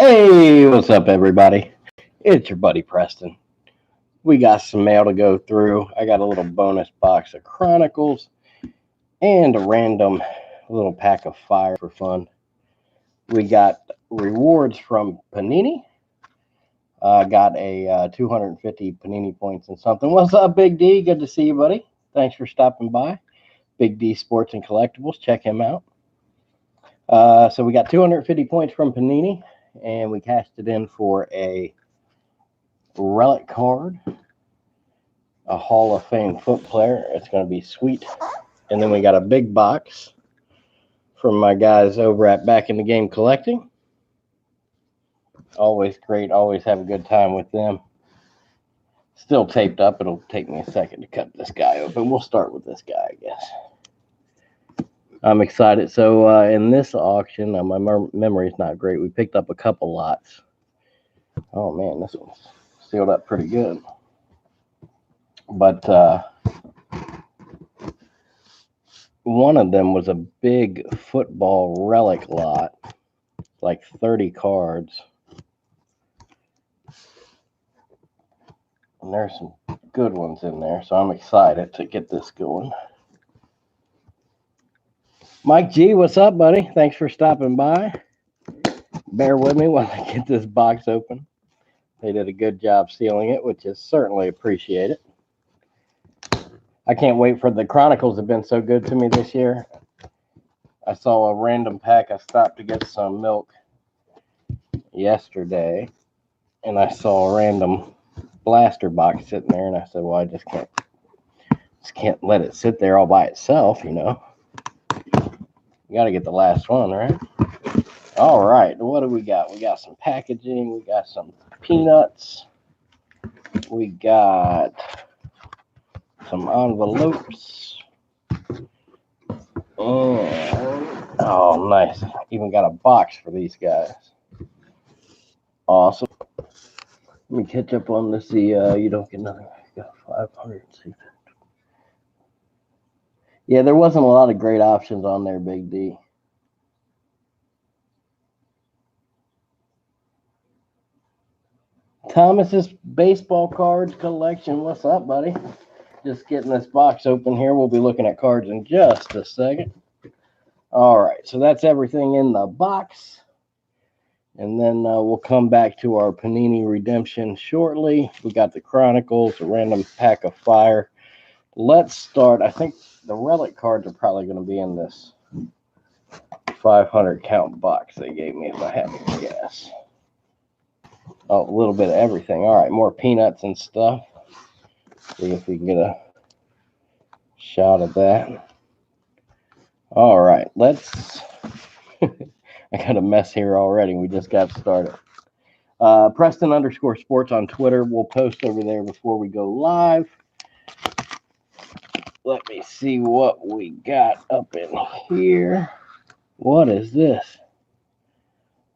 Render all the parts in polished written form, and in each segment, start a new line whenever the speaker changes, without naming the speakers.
Hey, what's up, everybody? It's your buddy Preston. We got some mail to go through. I got a little bonus box of Chronicles and a random little pack of fire for fun. We got rewards from Panini. Got a 250 Panini points and something. What's up, Big D? Good to see you, buddy. Thanks for stopping by. Big D Sports and Collectibles. Check him out. So we got 250 points from Panini, and we cashed it in for a relic card, a Hall of Fame foot player. It's going to be sweet. And then we got a big box from my guys over at Back in the Game Collecting. Always great. Always have a good time with them. Still taped up. It'll take me a second to cut this guy open. We'll start with this guy, I guess. I'm excited. So in this auction, my memory's not great. We picked up a couple lots. Oh, man, this one's sealed up pretty good. But one of them was a big football relic lot, like 30 cards. And there's some good ones in there, so I'm excited to get this going. Mike G, what's up, buddy? Thanks for stopping by. Bear with me while I get this box open. They did a good job sealing it, which is certainly appreciated. I can't wait for the Chronicles have been so good to me this year. I saw a random pack. I stopped to get some milk yesterday, and I saw a random blaster box sitting there, and I said, well, I just can't let it sit there all by itself, you know. You got to get the last one, right? All right, what do we got? We got some packaging. We got some peanuts. We got some envelopes. Oh, nice. Even got a box for these guys. Awesome. Let me catch up on this. You don't get nothing. I got 500. Yeah, there wasn't a lot of great options on there, Big D. Thomas's baseball cards collection. What's up, buddy? Just getting this box open here. We'll be looking at cards in just a second. All right, so that's everything in the box. And then we'll come back to our Panini redemption shortly. We got the Chronicles, a random pack of fire. Let's start. I think the relic cards are probably going to be in this 500 count box they gave me, if I had to guess. Oh, a little bit of everything. All right, more peanuts and stuff. See if we can get a shot of that. All right, let's... I got a mess here already. We just got started. Preston_sports on Twitter. We'll post over there before we go live. Let me see what we got up in here. What is this?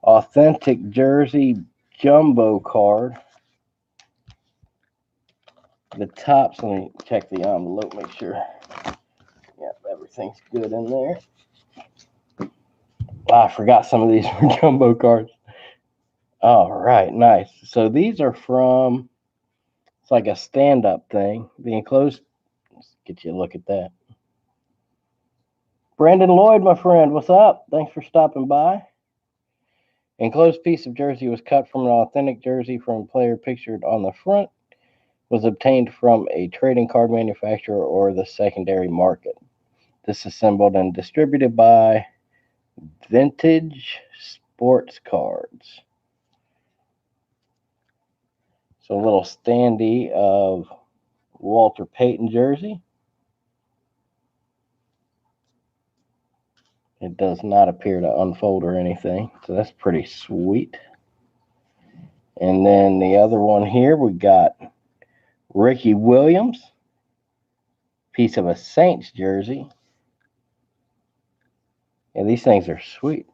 Authentic jersey jumbo card. The tops, let me check the envelope, make sure. Yep, everything's good in there. I forgot some of these were jumbo cards. All right, nice. So these are from, it's like a stand-up thing. The enclosed, let's get you a look at that. Brandon Lloyd, my friend, what's up? Thanks for stopping by. Enclosed piece of jersey was cut from an authentic jersey from a player pictured on the front. Was obtained from a trading card manufacturer or the secondary market. Disassembled and distributed by Vintage Sports Cards. So a little standee of Walter Payton jersey. It does not appear to unfold or anything, so that's pretty sweet. And then the other one here, we got Ricky Williams, piece of a Saints jersey. Yeah, these things are sweet.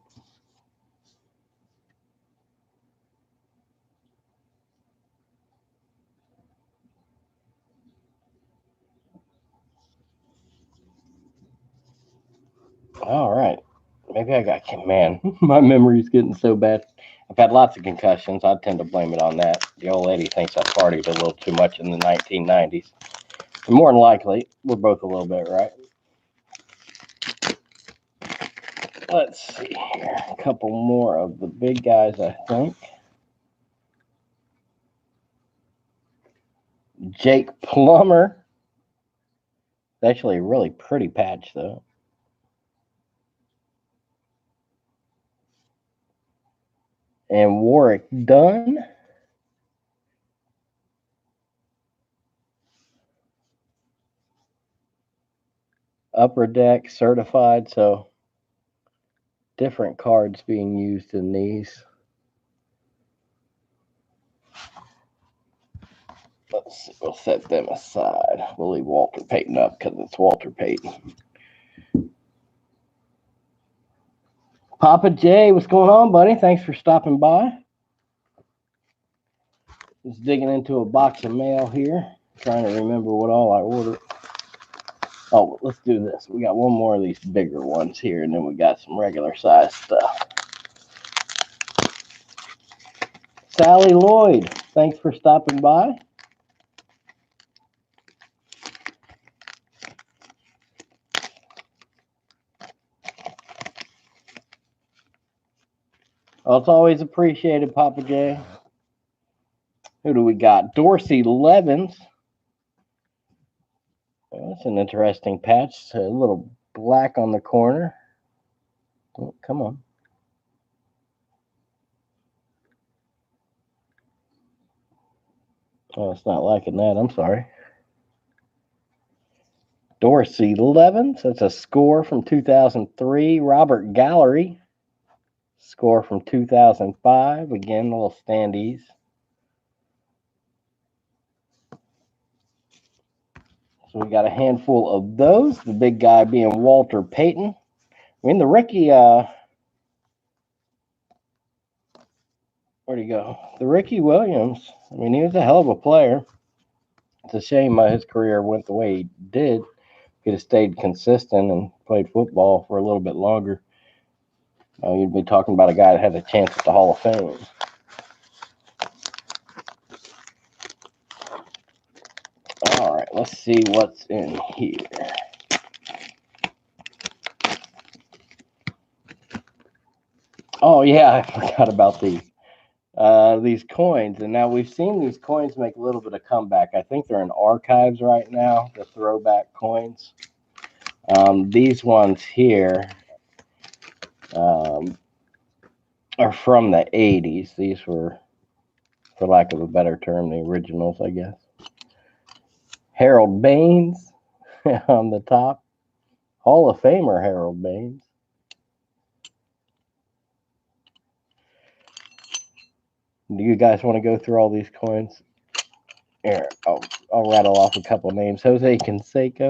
All right. Maybe I got, man, my memory's getting so bad. I've had lots of concussions. I tend to blame it on that. The old lady thinks I partied a little too much in the 1990s. And more than likely, we're both a little bit right. Let's see here. A couple more of the big guys, I think. Jake Plummer. It's actually a really pretty patch, though. And Warwick Dunn. Upper Deck certified, so different cards being used in these. Let's see, we'll set them aside. We'll leave Walter Payton up because it's Walter Payton. Papa J, what's going on, buddy? Thanks for stopping by. Just digging into a box of mail here. Trying to remember what all I ordered. Oh, let's do this. We got one more of these bigger ones here, and then we got some regular size stuff. Sally Lloyd, thanks for stopping by. Oh, it's always appreciated, Papa J. Who do we got? Dorsey Levens. Oh, that's an interesting patch. A little black on the corner. Oh, come on. Oh, it's not liking that. I'm sorry. Dorsey Levens. That's a score from 2003. Robert Gallery. Score from 2005. Again, little standees. So we got a handful of those. The big guy being Walter Payton. I mean, the Ricky, where'd he go? The Ricky Williams. I mean, he was a hell of a player. It's a shame his career went the way he did. He'd have stayed consistent and played football for a little bit longer. You'd be talking about a guy that had a chance at the Hall of Fame. All right, let's see what's in here. Oh, yeah, I forgot about these coins. And now we've seen these coins make a little bit of comeback. I think they're in archives right now, the throwback coins. These ones here are from the 80s. These were, for lack of a better term, the originals, I guess. Harold Baines on the top. Hall of Famer Harold Baines. Do you guys want to go through all these coins? Here, I'll rattle off a couple names. Jose Canseco.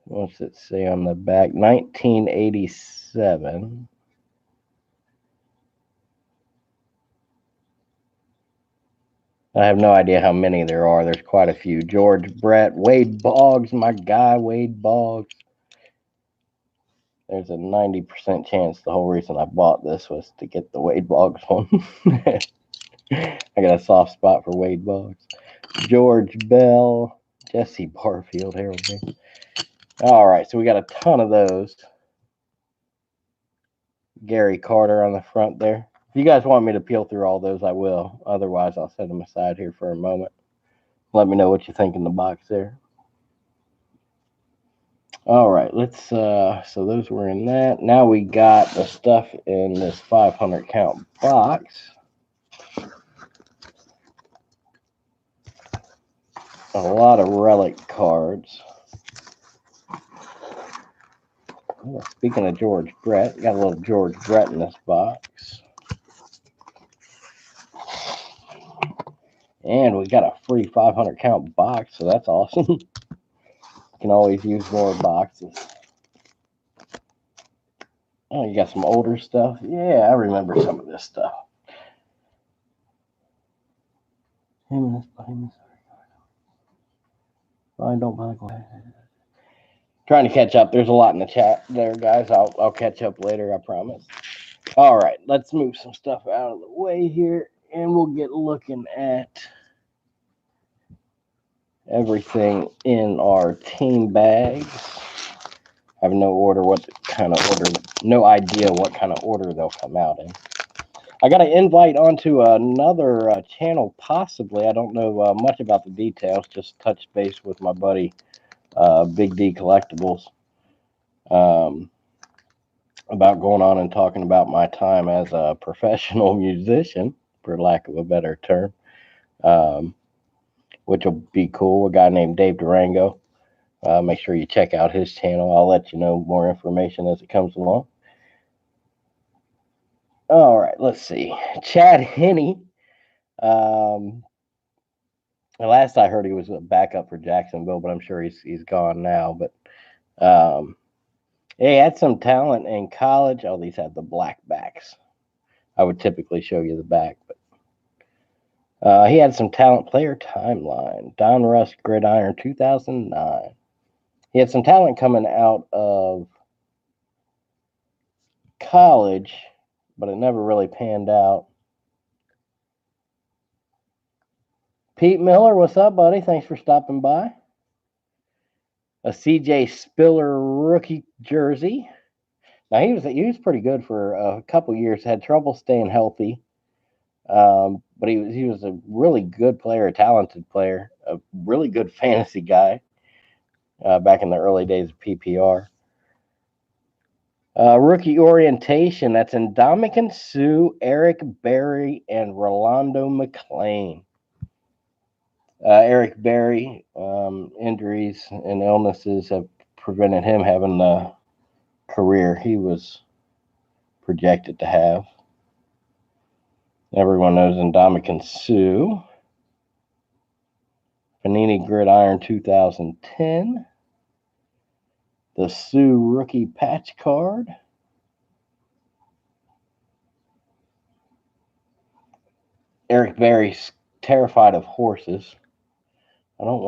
What's it say on the back? 1987. I have no idea how many there are. There's quite a few. George Brett, Wade Boggs, my guy, Wade Boggs. There's a 90% chance the whole reason I bought this was to get the Wade Boggs one. I got a soft spot for Wade Boggs. George Bell, Jesse Barfield, Harold Baines. All right, so we got a ton of those. Gary Carter on the front there. If you guys want me to peel through all those, I will. Otherwise, I'll set them aside here for a moment. Let me know what you think in the box there. All right, let's, so those were in that. Now we got the stuff in this 500 count box. A lot of relic cards. Oh, speaking of George Brett, got a little George Brett in this box. And we got a free 500 count box, so that's awesome. You can always use more boxes. Oh, you got some older stuff? Yeah, I remember some of this stuff. I don't mind. Trying to catch up. There's a lot in the chat there, guys. I'll catch up later, I promise. All right, let's move some stuff out of the way here, and we'll get looking at everything in our team bags. I have no idea what kind of order they'll come out in. I got an invite onto another channel, possibly. I don't know much about the details. Just touch base with my buddy, Big D Collectibles, about going on and talking about my time as a professional musician, for lack of a better term, which will be cool. A guy named Dave Durango. Make sure you check out his channel. I'll let you know more information as it comes along. All right, let's see. Chad Henne. Last I heard, he was a backup for Jacksonville, but I'm sure he's gone now. But he had some talent in college. Oh, these have the black backs. I would typically show you the back, but he had some talent. Player timeline. Don Russ Gridiron 2009. He had some talent coming out of college, but it never really panned out. Pete Miller, what's up, buddy? Thanks for stopping by. A CJ Spiller rookie jersey. Now he was pretty good for a couple years. Had trouble staying healthy, but he was a really good player, a talented player, a really good fantasy guy back in the early days of PPR. Rookie orientation. That's Ndamukong Suh, Eric Berry, and Rolando McClain. Eric Berry, injuries and illnesses have prevented him having the career he was projected to have. Everyone knows Ndamukong Suh. Panini Gridiron 2010. The Suh rookie patch card. Eric Berry's terrified of horses. I don't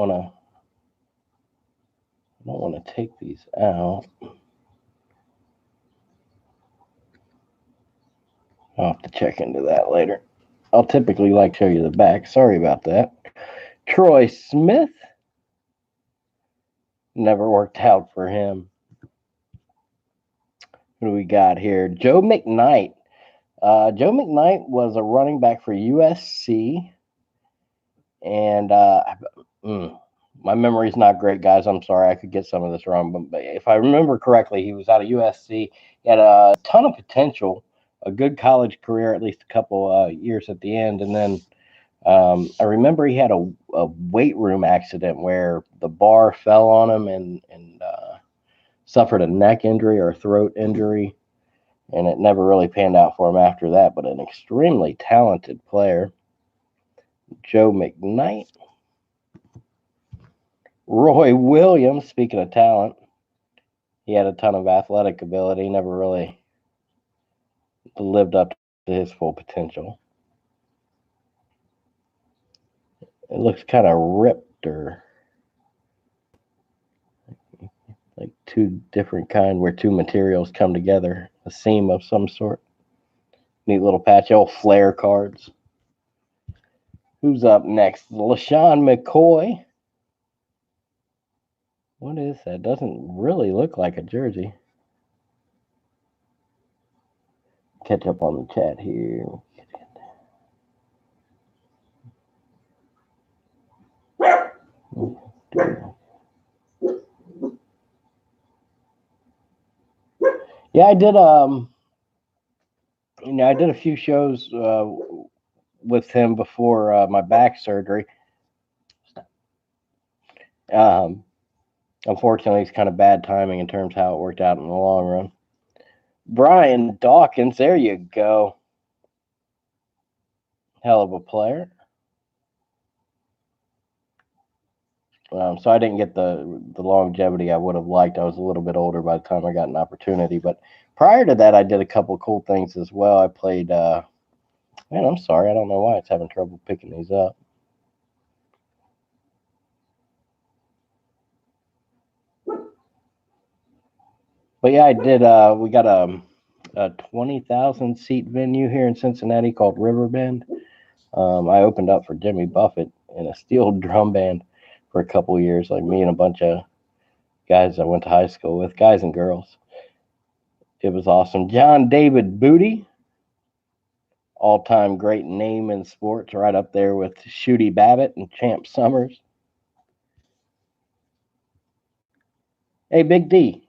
want to take these out. I'll have to check into that later. I'll typically like to show you the back. Sorry about that. Troy Smith. Never worked out for him. What do we got here? Joe McKnight. Joe McKnight was a running back for USC. And my memory's not great, guys. I'm sorry. I could get some of this wrong. But if I remember correctly, he was out of USC. He had a ton of potential, a good college career, at least a couple years at the end. And then I remember he had a weight room accident where the bar fell on him and suffered a neck injury or a throat injury. And it never really panned out for him after that. But an extremely talented player. Joe McKnight. Roy Williams, speaking of talent, he had a ton of athletic ability, never really lived up to his full potential. It looks kind of ripped, or like two different kind where two materials come together, a seam of some sort. Neat little patch. Old flare cards. Who's up next? LaShawn McCoy. What is that? Doesn't really look like a jersey. Catch up on the chat here. Yeah, I did. I did a few shows with him before my back surgery. Unfortunately, it's kind of bad timing in terms of how it worked out in the long run. Brian Dawkins, there you go. Hell of a player. So I didn't get the longevity I would have liked. I was a little bit older by the time I got an opportunity. But prior to that, I did a couple cool things as well. I played, man, I'm sorry. I don't know why it's having trouble picking these up. But yeah, I did. We got a 20,000 seat venue here in Cincinnati called Riverbend. I opened up for Jimmy Buffett in a steel drum band for a couple years, like me and a bunch of guys I went to high school with, guys and girls. It was awesome. John David Booty, all-time great name in sports, right up there with Shooty Babbitt and Champ Summers. Hey, Big D,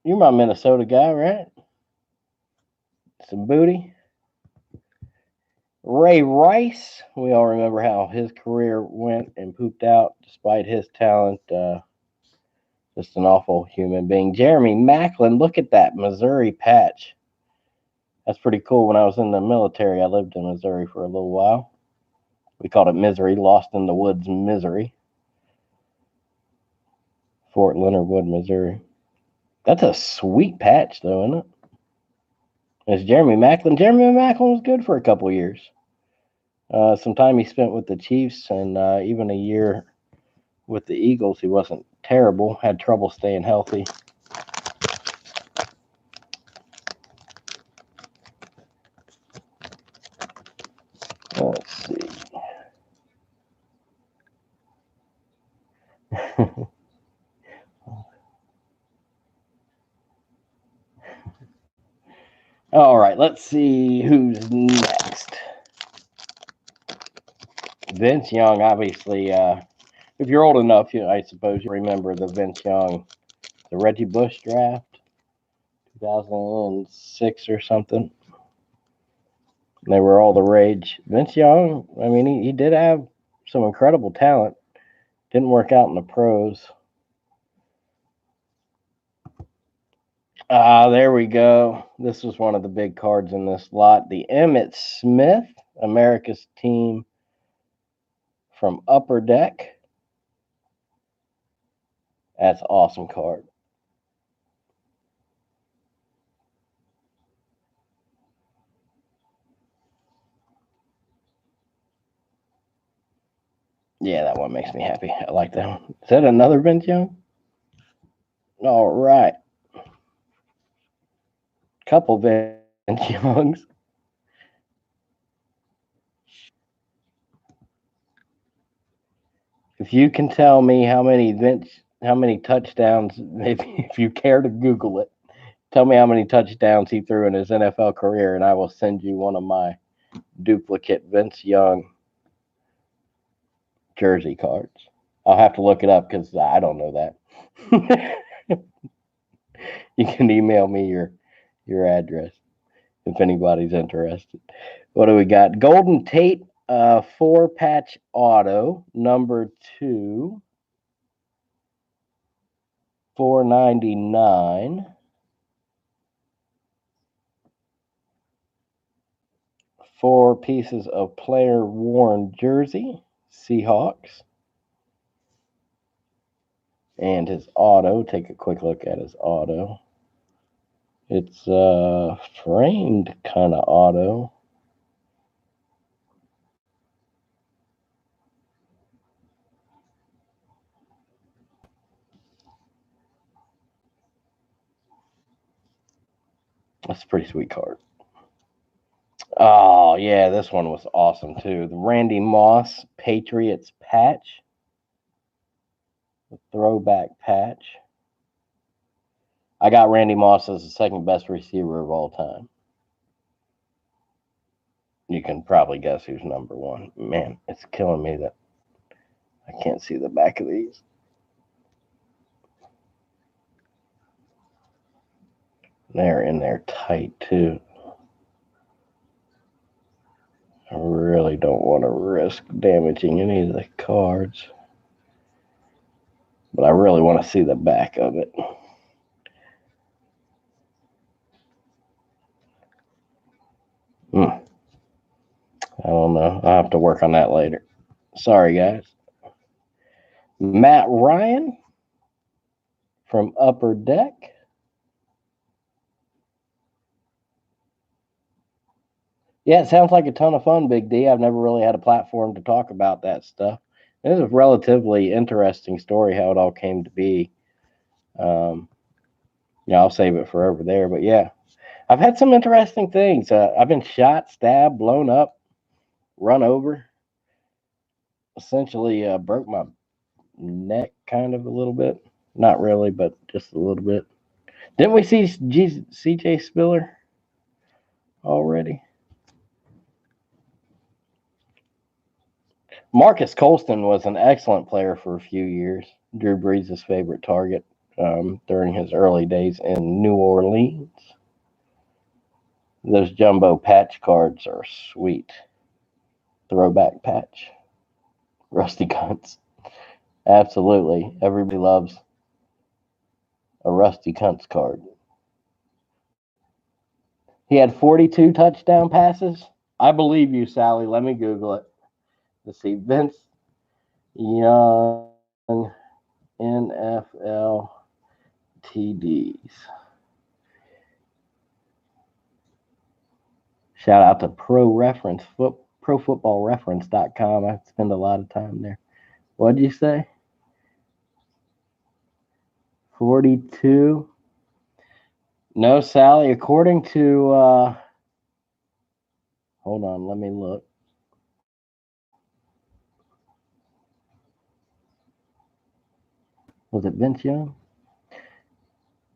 you're my Minnesota guy, right? Some booty. Ray Rice, we all remember how his career went and pooped out despite his talent. Just an awful human being. Jeremy Macklin, look at that Missouri patch. That's pretty cool. When I was in the military, I lived in Missouri for a little while. We called it Misery, Lost in the Woods, Misery. Fort Leonard Wood, Missouri. That's a sweet patch, though, isn't it? It's Jeremy Macklin. Jeremy Macklin was good for a couple of years. Some time he spent with the Chiefs and even a year with the Eagles. He wasn't terrible. Had trouble staying healthy. Let's see. All right, let's see who's next. Vince Young, obviously. If you're old enough, I suppose you remember the Vince Young, the Reggie Bush draft, 2006 or something. They were all the rage. Vince Young, I mean, he did have some incredible talent. Didn't work out in the pros. There we go. This was one of the big cards in this lot. The Emmitt Smith, America's team from Upper Deck. That's an awesome card. Yeah, that one makes me happy. I like that one. Is that another Vince Young? All right. Couple Vince Youngs. If you can tell me how many touchdowns, if you care to Google it, tell me how many touchdowns he threw in his NFL career, and I will send you one of my duplicate Vince Young jersey cards. I'll have to look it up because I don't know that. You can email me your address if anybody's interested. What do we got? Golden Tate 4-patch auto, number 2, $4.99. 4 pieces of player worn jersey, Seahawks. And his auto, take a quick look at his auto. It's a framed kind of auto. That's a pretty sweet card. Oh, yeah, this one was awesome, too. The Randy Moss Patriots patch. The throwback patch. I got Randy Moss as the second best receiver of all time. You can probably guess who's number 1. Man, it's killing me that I can't see the back of these. They're in there tight, too. I really don't want to risk damaging any of the cards. But I really want to see the back of it. I don't know. I'll have to work on that later. Sorry, guys. Matt Ryan from Upper Deck. Yeah, it sounds like a ton of fun, Big D. I've never really had a platform to talk about that stuff. It is a relatively interesting story how it all came to be. Yeah, I'll save it for over there. But yeah, I've had some interesting things. I've been shot, stabbed, blown up, run over. Essentially, broke my neck kind of a little bit. Not really, but just a little bit. Didn't we see CJ Spiller already? Marcus Colston was an excellent player for a few years. Drew Brees' favorite target during his early days in New Orleans. Those jumbo patch cards are sweet. Throwback patch. Rusty Cunts. Absolutely. Everybody loves a Rusty Cunts card. He had 42 touchdown passes. I believe you, Sally. Let me Google it. Let's see. Vince Young NFL TDs. Shout out to ProFootballReference.com. I spend a lot of time there. What'd you say? 42? No, Sally. According to, hold on, let me look. Was it Vince Young?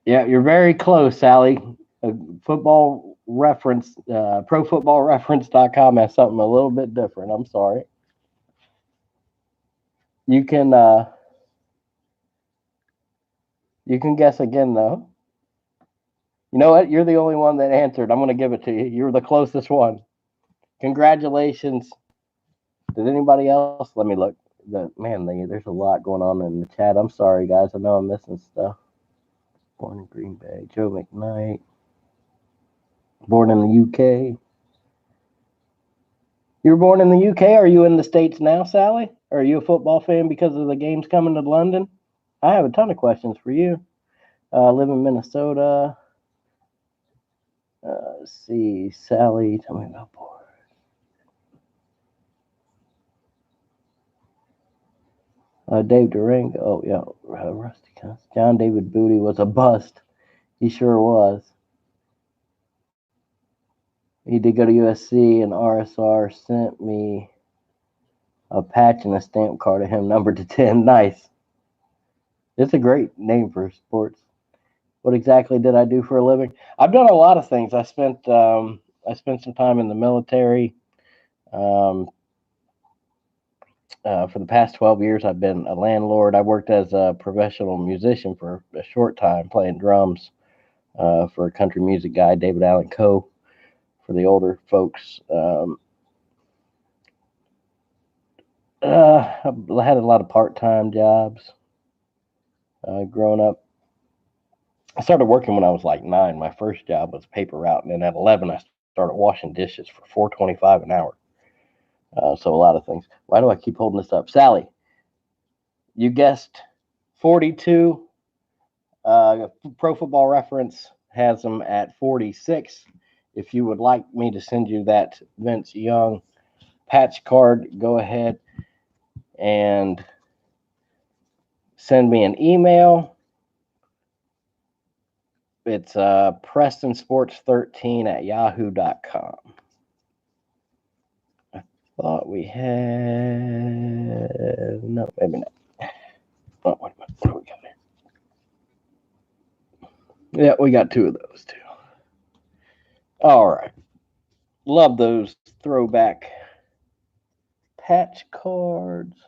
Yeah, you're very close, Sally. Football reference, ProFootballReference.com has something a little bit different. I'm sorry. You can uh, you can guess again though. You know what? You're the only one that answered. I'm going to give it to you. You're the closest one. Congratulations. Did anybody else? Let me look. There's a lot going on in the chat. I'm sorry, guys. I know I'm missing stuff. Born in Green Bay. Joe McKnight. Born in the UK. You were born in the UK. Are you in the States now, Sally? Are you a football fan because of the games coming to London? I have a ton of questions for you. Live in Minnesota. Let's see. Sally, tell me about board. Dave Durango. Oh, yeah. Rusty Cunts. John David Booty was a bust. He sure was. He did go to USC, and RSR sent me a patch and a stamp card of him numbered to 10. Nice. It's a great name for sports. What exactly did I do for a living? I've done a lot of things. I spent some time in the military. For the past 12 years, I've been a landlord. I worked as a professional musician for a short time, playing drums for a country music guy, David Allen Coe, for the older folks. I had a lot of part-time jobs growing up. I started working when I was like 9. My first job was paper route, and then at 11, I started washing dishes for $4.25 an hour. So a lot of things. Why do I keep holding this up, Sally? You guessed 42. Pro Football Reference has them at 46. If you would like me to send you that Vince Young patch card, go ahead and send me an email. It's PrestonSports13 at yahoo.com. I thought we had... No, maybe not. Oh, wait a minute. What do we got here? Yeah, we got 2 of those too. All right. Love those throwback patch cards.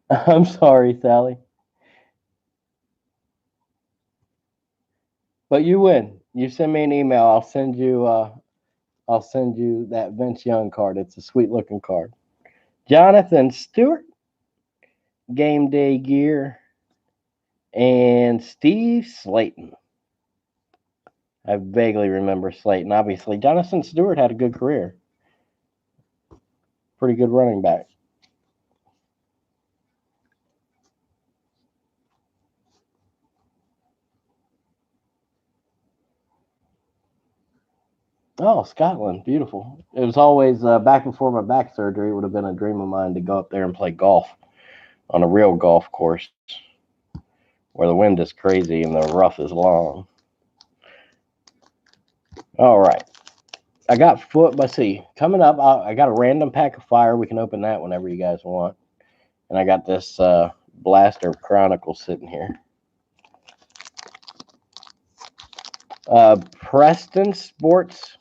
I'm sorry, Sally. But you win. You send me an email. I'll send you that Vince Young card. It's a sweet looking card. Jonathan Stewart, game day gear, and Steve Slayton. I vaguely remember Slayton. Obviously, Jonathan Stewart had a good career. Pretty good running back. Oh, Scotland, beautiful. It was always back before my back surgery. It would have been a dream of mine to go up there and play golf. on a real golf course where the wind is crazy and the rough is long. All right. I got let's see. Coming up, I got a random pack of fire. We can open that whenever you guys want. And I got this blaster of Chronicles sitting here. Preston Sports,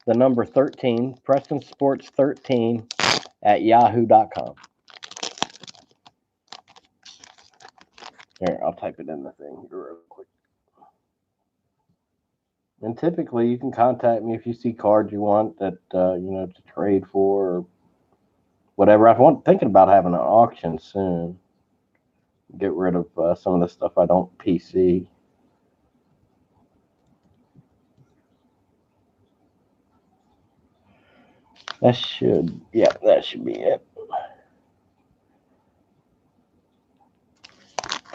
the number 13. Preston Sports 13 at yahoo.com. Here, I'll type it in the thing real quick. And typically, you can contact me if you see cards you want that to trade for or whatever. I'm thinking about having an auction soon. Get rid of some of the stuff I don't PC. That should be it.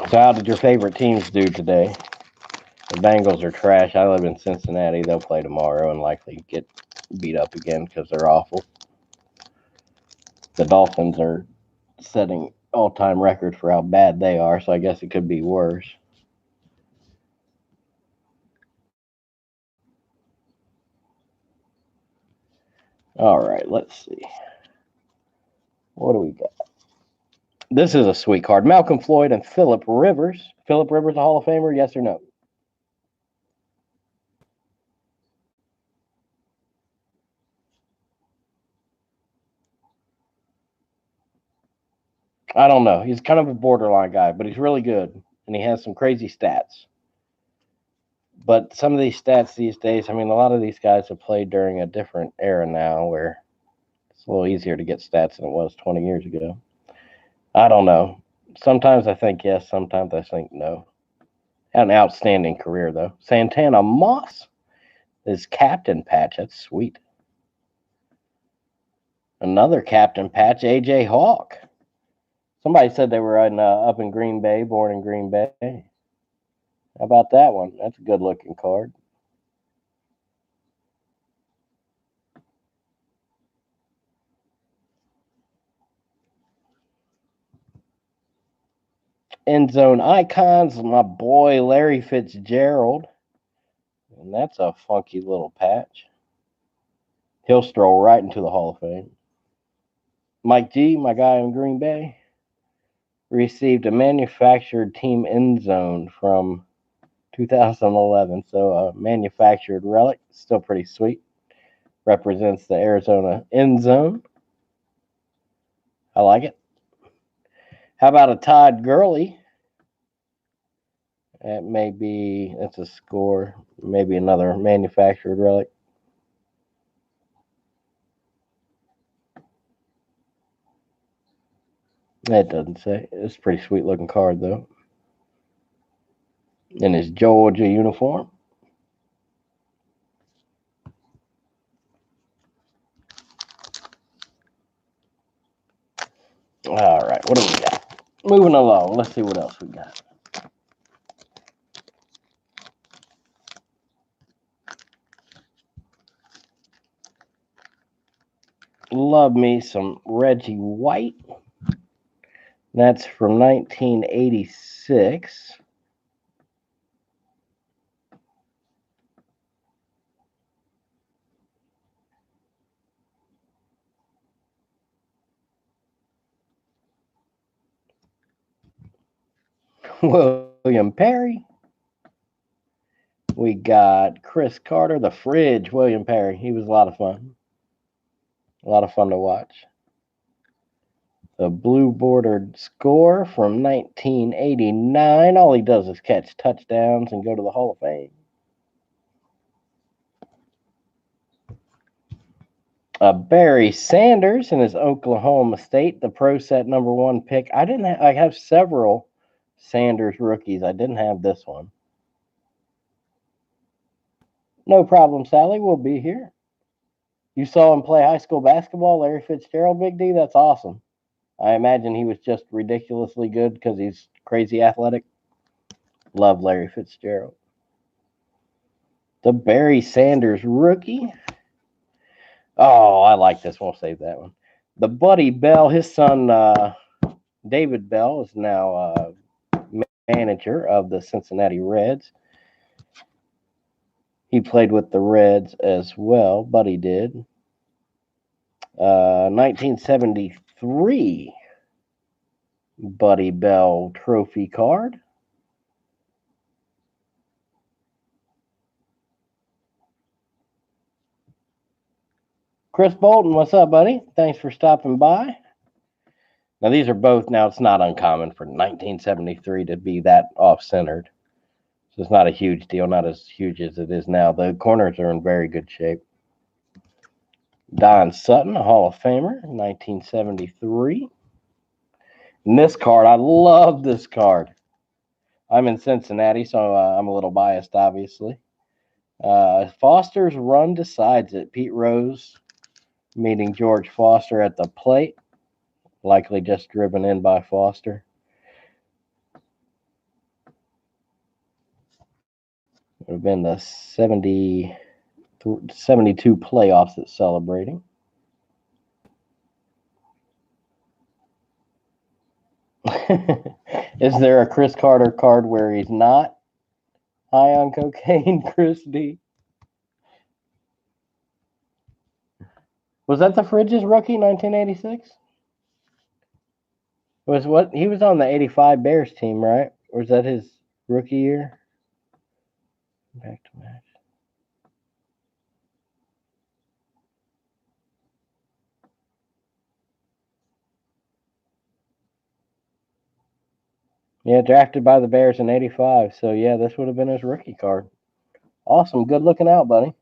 So how did your favorite teams do today? The Bengals are trash. I live in Cincinnati. They'll play tomorrow and likely get beat up again because they're awful. The Dolphins are setting all-time records for how bad they are, so I guess it could be worse. All right, let's see. What do we got? This is a sweet card. Malcolm Floyd and Phillip Rivers. Phillip Rivers a Hall of Famer, yes or no? I don't know. He's kind of a borderline guy, but he's really good, and he has some crazy stats. But some of these stats these days, I mean, a lot of these guys have played during a different era now where it's a little easier to get stats than it was 20 years ago. I don't know. Sometimes I think yes, sometimes I think no. Had an outstanding career, though. Santana Moss is captain patch. That's sweet. Another captain patch, A.J. Hawk. Somebody said they were up in Green Bay, born in Green Bay. How about that one? That's a good-looking card. End zone icons, my boy Larry Fitzgerald. And that's a funky little patch. He'll stroll right into the Hall of Fame. Mike G, my guy in Green Bay, received a manufactured team end zone from 2011. So a manufactured relic, still pretty sweet. Represents the Arizona end zone. I like it. How about a Todd Gurley? That's a score. Maybe another manufactured relic. That doesn't say. It's a pretty sweet looking card, though. In his Georgia uniform. All right, what do we got? Moving along. Let's see what else we got. Love me some Reggie White. That's from 1986. William Perry. We got Chris Carter, the Fridge, William Perry. He was a lot of fun. A lot of fun to watch. The blue bordered score from 1989. All he does is catch touchdowns and go to the Hall of Fame. Barry Sanders in his Oklahoma State, the Pro Set #1 pick. I have several Sanders rookies. I didn't have this one. No problem, Sally. We'll be here. You saw him play high school basketball, Larry Fitzgerald, Big D? That's awesome. I imagine he was just ridiculously good because he's crazy athletic. Love Larry Fitzgerald. The Barry Sanders rookie. Oh, I like this one. We'll save that one. The Buddy Bell, his son David Bell is now manager of the Cincinnati Reds. He played with the Reds as well, Buddy did. 1973 Buddy Bell trophy card. Chris Bolton, what's up, buddy? Thanks for stopping by. Now, these are both, now it's not uncommon for 1973 to be that off-centered. So it's not a huge deal, not as huge as it is now. The corners are in very good shape. Don Sutton, a Hall of Famer, 1973. And this card, I love this card. I'm in Cincinnati, so I'm a little biased, obviously. Foster's run decides it. Pete Rose meeting George Foster at the plate. Likely just driven in by Foster. It would have been the 72 playoffs that's celebrating. Is there a Chris Carter card where he's not high on cocaine, Chris D? Was that the Fridges rookie, 1986? Was what he was on the 85 Bears team, right? Or was that his rookie year? Back to back. Yeah, drafted by the Bears in 85. So, yeah, this would have been his rookie card. Awesome. Good looking out, buddy.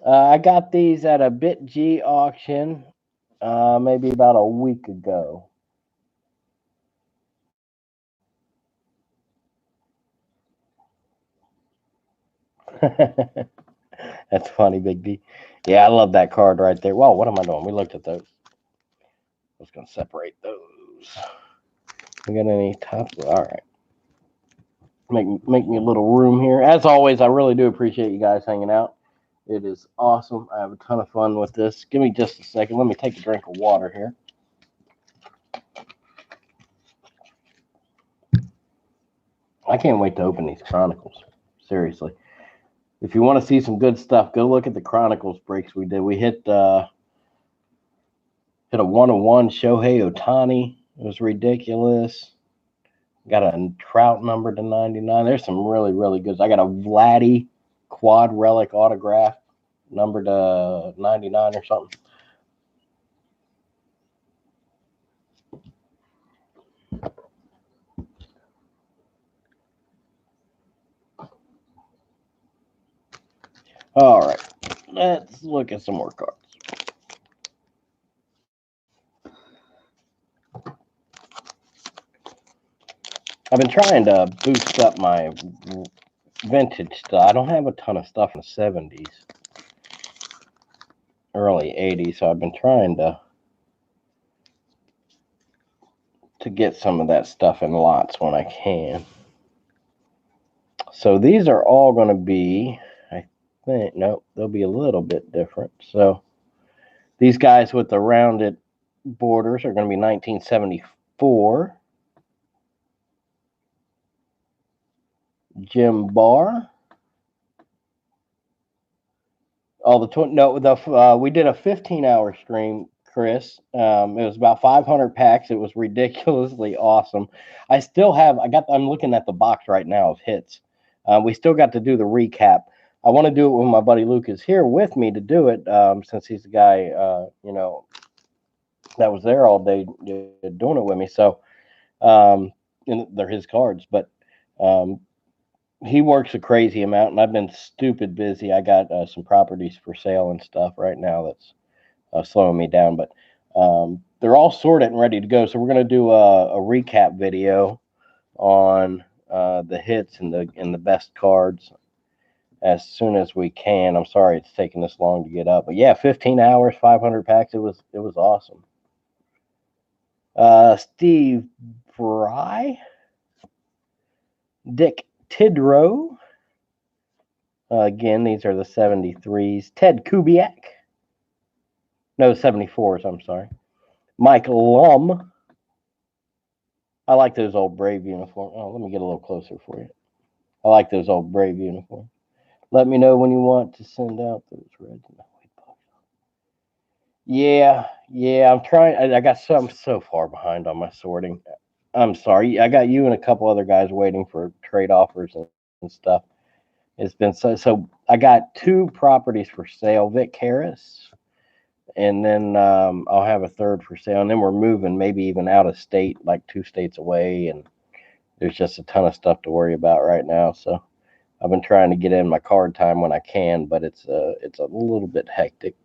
I got these at a BitG auction maybe about a week ago. That's funny, Big D. Yeah, I love that card right there. Whoa, what am I doing? We looked at those. I was going to separate those. We got any top? All right. Make me a little room here. As always, I really do appreciate you guys hanging out. It is awesome. I have a ton of fun with this. Give me just a second. Let me take a drink of water here. I can't wait to open these Chronicles. Seriously. If you want to see some good stuff, go look at the Chronicles breaks we did. We hit a 101 Shohei Ohtani. It was ridiculous. Got a Trout number to 99. There's some really, really good. I got a Vladdy quad relic autograph number to 99 or something. All right. Let's look at some more cards. I've been trying to boost up my vintage stuff. I don't have a ton of stuff in the 70s, early 80s, so I've been trying to get some of that stuff in lots when I can. So these are all going to be, I think, nope, they'll be a little bit different. So these guys with the rounded borders are going to be 1974. Jim Barr. We did a 15-hour stream, Chris. It was about 500 packs. It was ridiculously awesome. I'm looking at the box right now of hits. We still got to do the recap. I want to do it when my buddy Luke is here with me to do it, since he's the guy, that was there all day doing it with me. So, and they're his cards, but he works a crazy amount, and I've been stupid busy. I got some properties for sale and stuff right now that's slowing me down, but they're all sorted and ready to go. So we're going to do a recap video on the hits and the best cards as soon as we can. I'm sorry it's taking this long to get up, but yeah, 15 hours, 500 packs. It was awesome. Steve Fry, Dick Tidrow, Again, these are the 73s. Ted Kubiak. No, 74s, I'm sorry. Mike Lum. I like those old Brave uniforms. Oh, let me get a little closer for you. I like those old Brave uniforms. Let me know when you want to send out those reds and white boxes. Yeah, I'm trying. I got some so far behind on my sorting. I'm sorry. I got you and a couple other guys waiting for trade offers and stuff. It's been so. I got two properties for sale. Vic Harris, and then I'll have a third for sale. And then we're moving, maybe even out of state, like 2 states away. And there's just a ton of stuff to worry about right now. So I've been trying to get in my card time when I can, but it's a little bit hectic.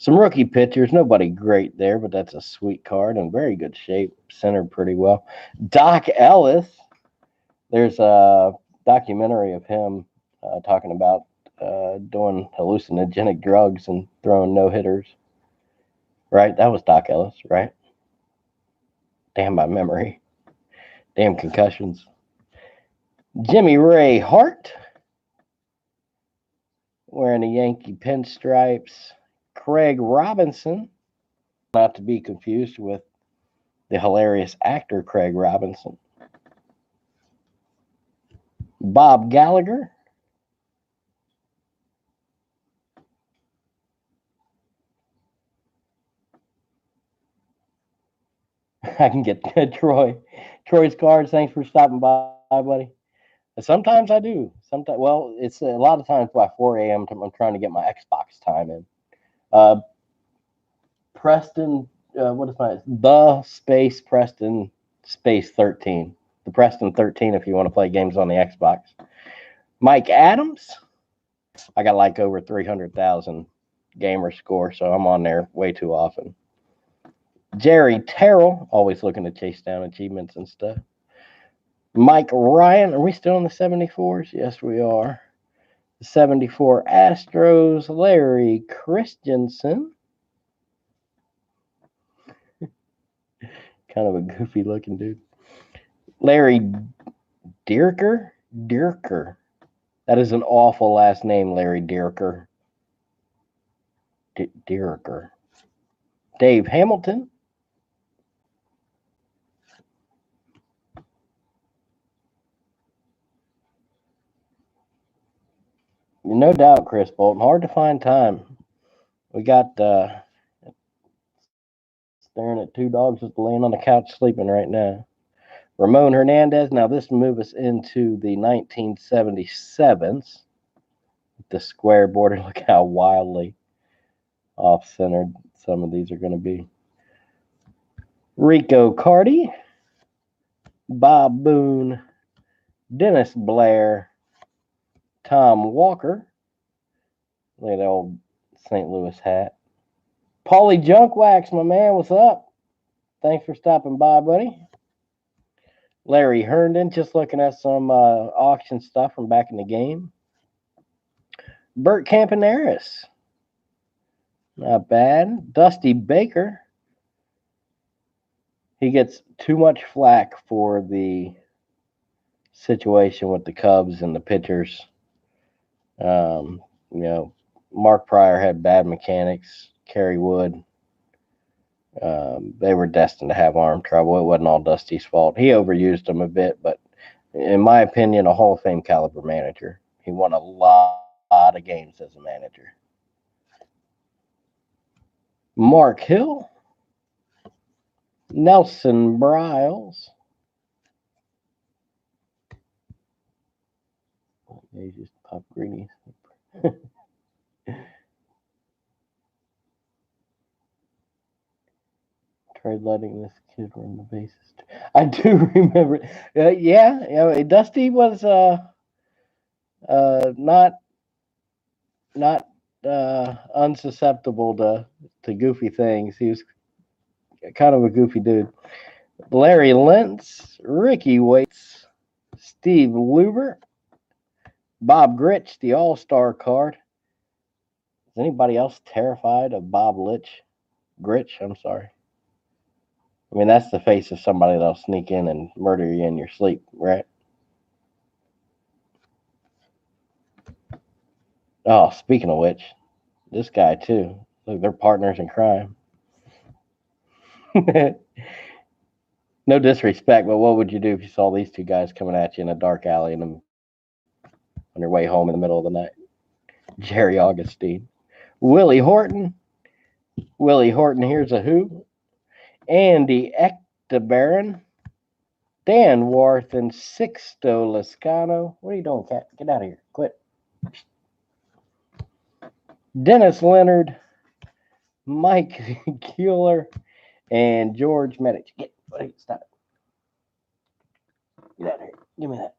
Some rookie pitchers, nobody great there, but that's a sweet card in very good shape, centered pretty well. Doc Ellis, there's a documentary of him talking about doing hallucinogenic drugs and throwing no hitters. Right, that was Doc Ellis, right? Damn my memory, damn concussions. Jimmy Ray Hart, wearing the Yankee pinstripes. Craig Robinson, not to be confused with the hilarious actor Craig Robinson. Bob Gallagher. I can get Troy. Troy's cards. Thanks for stopping by, buddy. Sometimes I do. Sometimes, well, it's a lot of times by 4 a.m. I'm trying to get my Xbox time in. Uh, Preston, what is my the space Preston space 13? The Preston 13 if you want to play games on the Xbox. Mike Adams, I got like over 300,000 gamer score, so I'm on there way too often. Jerry Terrell, always looking to chase down achievements and stuff. Mike Ryan, are we still in the 74s? Yes, we are. The 74 Astros, Larry Christensen. Kind of a goofy looking dude. Larry Dierker? Dierker. That is an awful last name, Larry Dierker. Dierker. Dave Hamilton. No doubt, Chris Bolton. Hard to find time. We got staring at two dogs just laying on the couch sleeping right now. Ramon Hernandez. Now this moves us into the 1977s. The square border. Look how wildly off-centered some of these are going to be. Rico Carty, Bob Boone, Dennis Blair, Tom Walker. Look at that old St. Louis hat. Paulie Junkwax, my man, what's up? Thanks for stopping by, buddy. Larry Herndon, just looking at some auction stuff from back in the game. Bert Campaneris, not bad. Dusty Baker, he gets too much flack for the situation with the Cubs and the pitchers. You know, Mark Pryor had bad mechanics. Kerry Wood, they were destined to have arm trouble. It wasn't all Dusty's fault. He overused them a bit, but in my opinion, a Hall of Fame caliber manager. He won a lot of games as a manager. Mark Hill, Nelson Briles. He just pop greenies. Tried letting this kid run the bases. I do remember. Yeah. Dusty was not unsusceptible to goofy things. He was kind of a goofy dude. Larry Lentz, Ricky Waits, Steve Luber, Bob Gritch, the All-Star card. Is anybody else terrified of Bob Gritch? I'm sorry. I mean, that's the face of somebody that'll sneak in and murder you in your sleep, right? Oh, speaking of which, this guy too. Look, they're partners in crime. No disrespect, but what would you do if you saw these two guys coming at you in a dark alley on your way home in the middle of the night? Jerry Augustine. Willie Horton. Willie Horton, here's a who. Andy Ectabaron. Dan Worth and Sixto Lascano. What are you doing, cat? Get out of here. Quit. Dennis Leonard. Mike Keeler. And George Medich. Stop it. Get out of here. Give me that.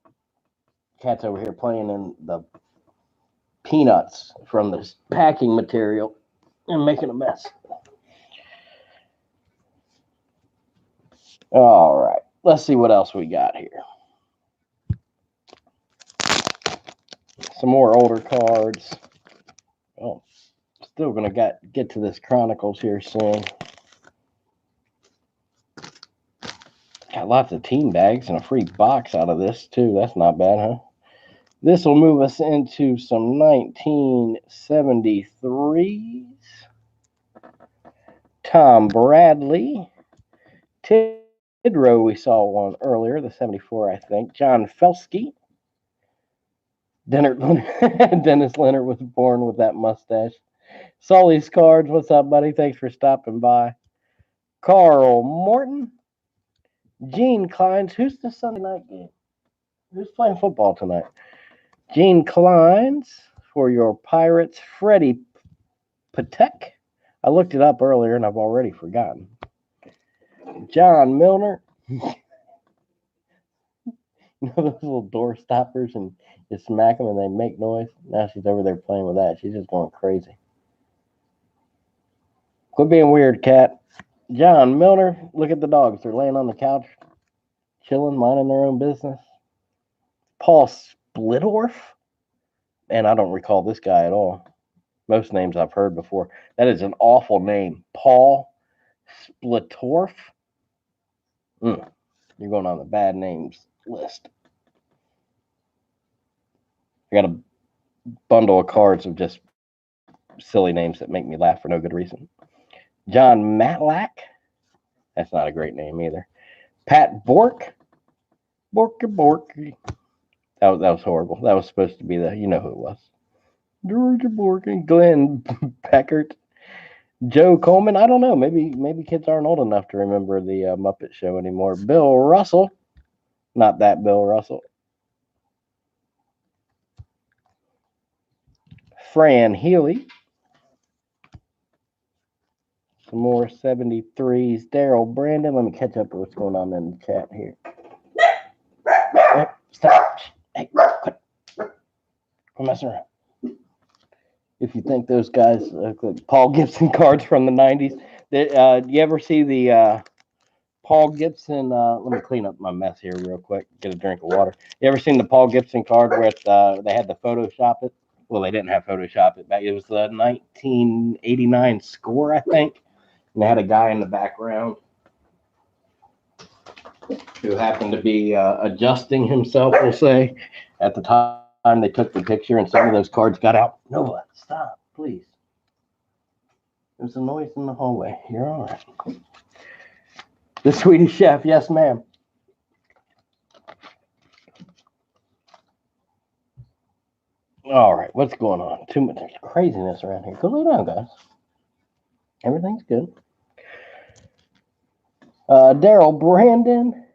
Cat's over here playing in the peanuts from this packing material and making a mess. All right. Let's see what else we got here. Some more older cards. Oh, still going to get to this Chronicles here soon. Got lots of team bags and a free box out of this, too. That's not bad, huh? This will move us into some 1973s. Tom Bradley. Tidrow, we saw one earlier, the 74, I think. John Felsky. Dennis Leonard was born with that mustache. Sully's Cards, what's up, buddy? Thanks for stopping by. Carl Morton. Gene Kleins. Who's the Sunday night game? Who's playing football tonight? Gene Kleins for your Pirates. Freddie Patek. I looked it up earlier and I've already forgotten. John Milner. You know those little door stoppers and you smack them and they make noise? Now she's over there playing with that. She's just going crazy. Quit being weird, cat. John Milner. Look at the dogs. They're laying on the couch, chilling, minding their own business. Paul Splittorff. And I don't recall this guy at all. Most names I've heard before. That is an awful name. Paul Splittorff. You're going on the bad names list. I got a bundle of cards of just silly names that make me laugh for no good reason. John Matlack. That's not a great name either. Pat Bork. Borky. That was horrible. That was supposed to be you know who it was. George Bork and Glenn Peckert. Joe Coleman. I don't know. Maybe kids aren't old enough to remember the Muppet Show anymore. Bill Russell. Not that Bill Russell. Fran Healy. Some more 73s. Daryl Brandon. Let me catch up with what's going on in the chat here. Hey, stop. Hey, quit. Quit messing around. If you think those guys, Paul Gibson cards from the 90s. You ever see the Paul Gibson? Let me clean up my mess here real quick. Get a drink of water. You ever seen the Paul Gibson card where they had to Photoshop it? Well, they didn't have Photoshop it back. It was the 1989 score, I think. And they had a guy in the background who happened to be adjusting himself, we'll say, at the time they took the picture, and some of those cards got out. Nova, stop, please. There's a noise in the hallway. You're all right. The Swedish Chef, yes, ma'am. All right, what's going on? Too much craziness around here. Go lay down, guys. Everything's good. Daryl Brandon.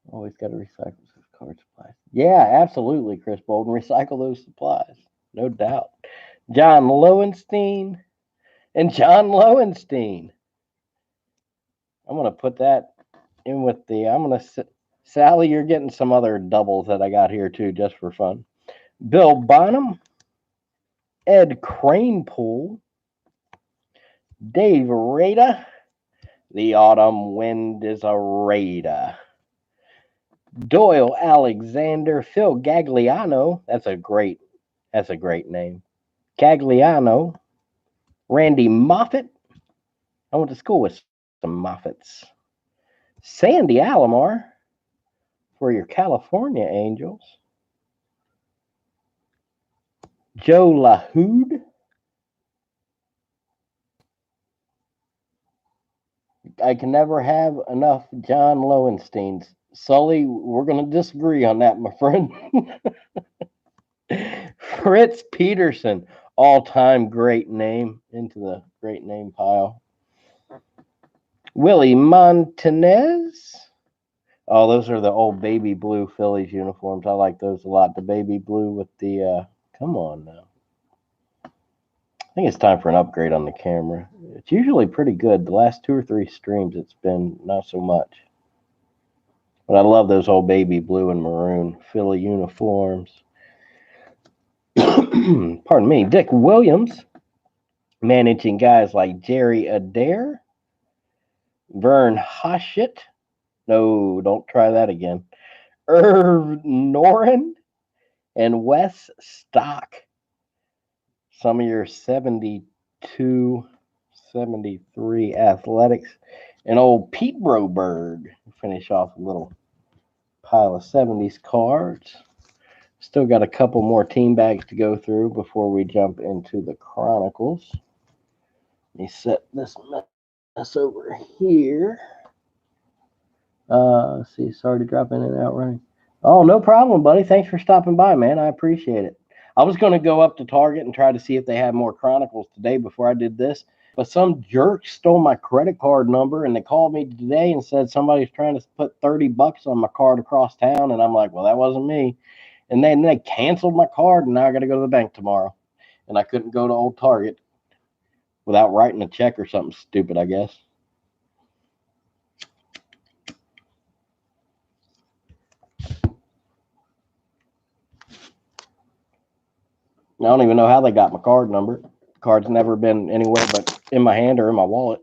Always got to recycle those card supplies. Yeah, absolutely, Chris Bolden. Recycle those supplies. No doubt. John Lowenstein. And John Lowenstein. I'm going to put that in with Sally, you're getting some other doubles that I got here, too, just for fun. Bill Bonham. Ed Cranepool. Dave Rada. The autumn wind is a Rada. Doyle Alexander. Phil Gagliano. That's a great name. Gagliano. Randy Moffat. I went to school with some Moffats. Sandy Alomar for your California Angels. Joe LaHood. I can never have enough John Lowensteins. Sully, we're going to disagree on that, my friend. Fritz Peterson, all-time great name, into the great name pile. Willie Montanez. Oh, those are the old baby blue Phillies uniforms. I like those a lot. The baby blue with the, come on now. I think it's time for an upgrade on the camera. It's usually pretty good. The last 2 or 3 streams, it's been not so much. But I love those old baby blue and maroon Philly uniforms. Pardon me. Dick Williams, managing guys like Jerry Adair, Vern Hoshett. No, don't try that again. Irv Noren and Wes Stock. Some of your 72, 73 Athletics. And old Pete Broberg. Finish off a little pile of 70s cards. Still got a couple more team bags to go through before we jump into the Chronicles. Let me set this mess over here. Let's see, sorry to drop in and out, right? Oh, no problem, buddy. Thanks for stopping by, man. I appreciate it. I was going to go up to Target and try to see if they had more Chronicles today before I did this, but some jerk stole my credit card number, and they called me today and said somebody's trying to put $30 on my card across town, and I'm like, well, that wasn't me. And then they canceled my card, and now I got to go to the bank tomorrow, and I couldn't go to old Target without writing a check or something stupid, I guess. I don't even know how they got my card number. The card's never been anywhere but in my hand or in my wallet.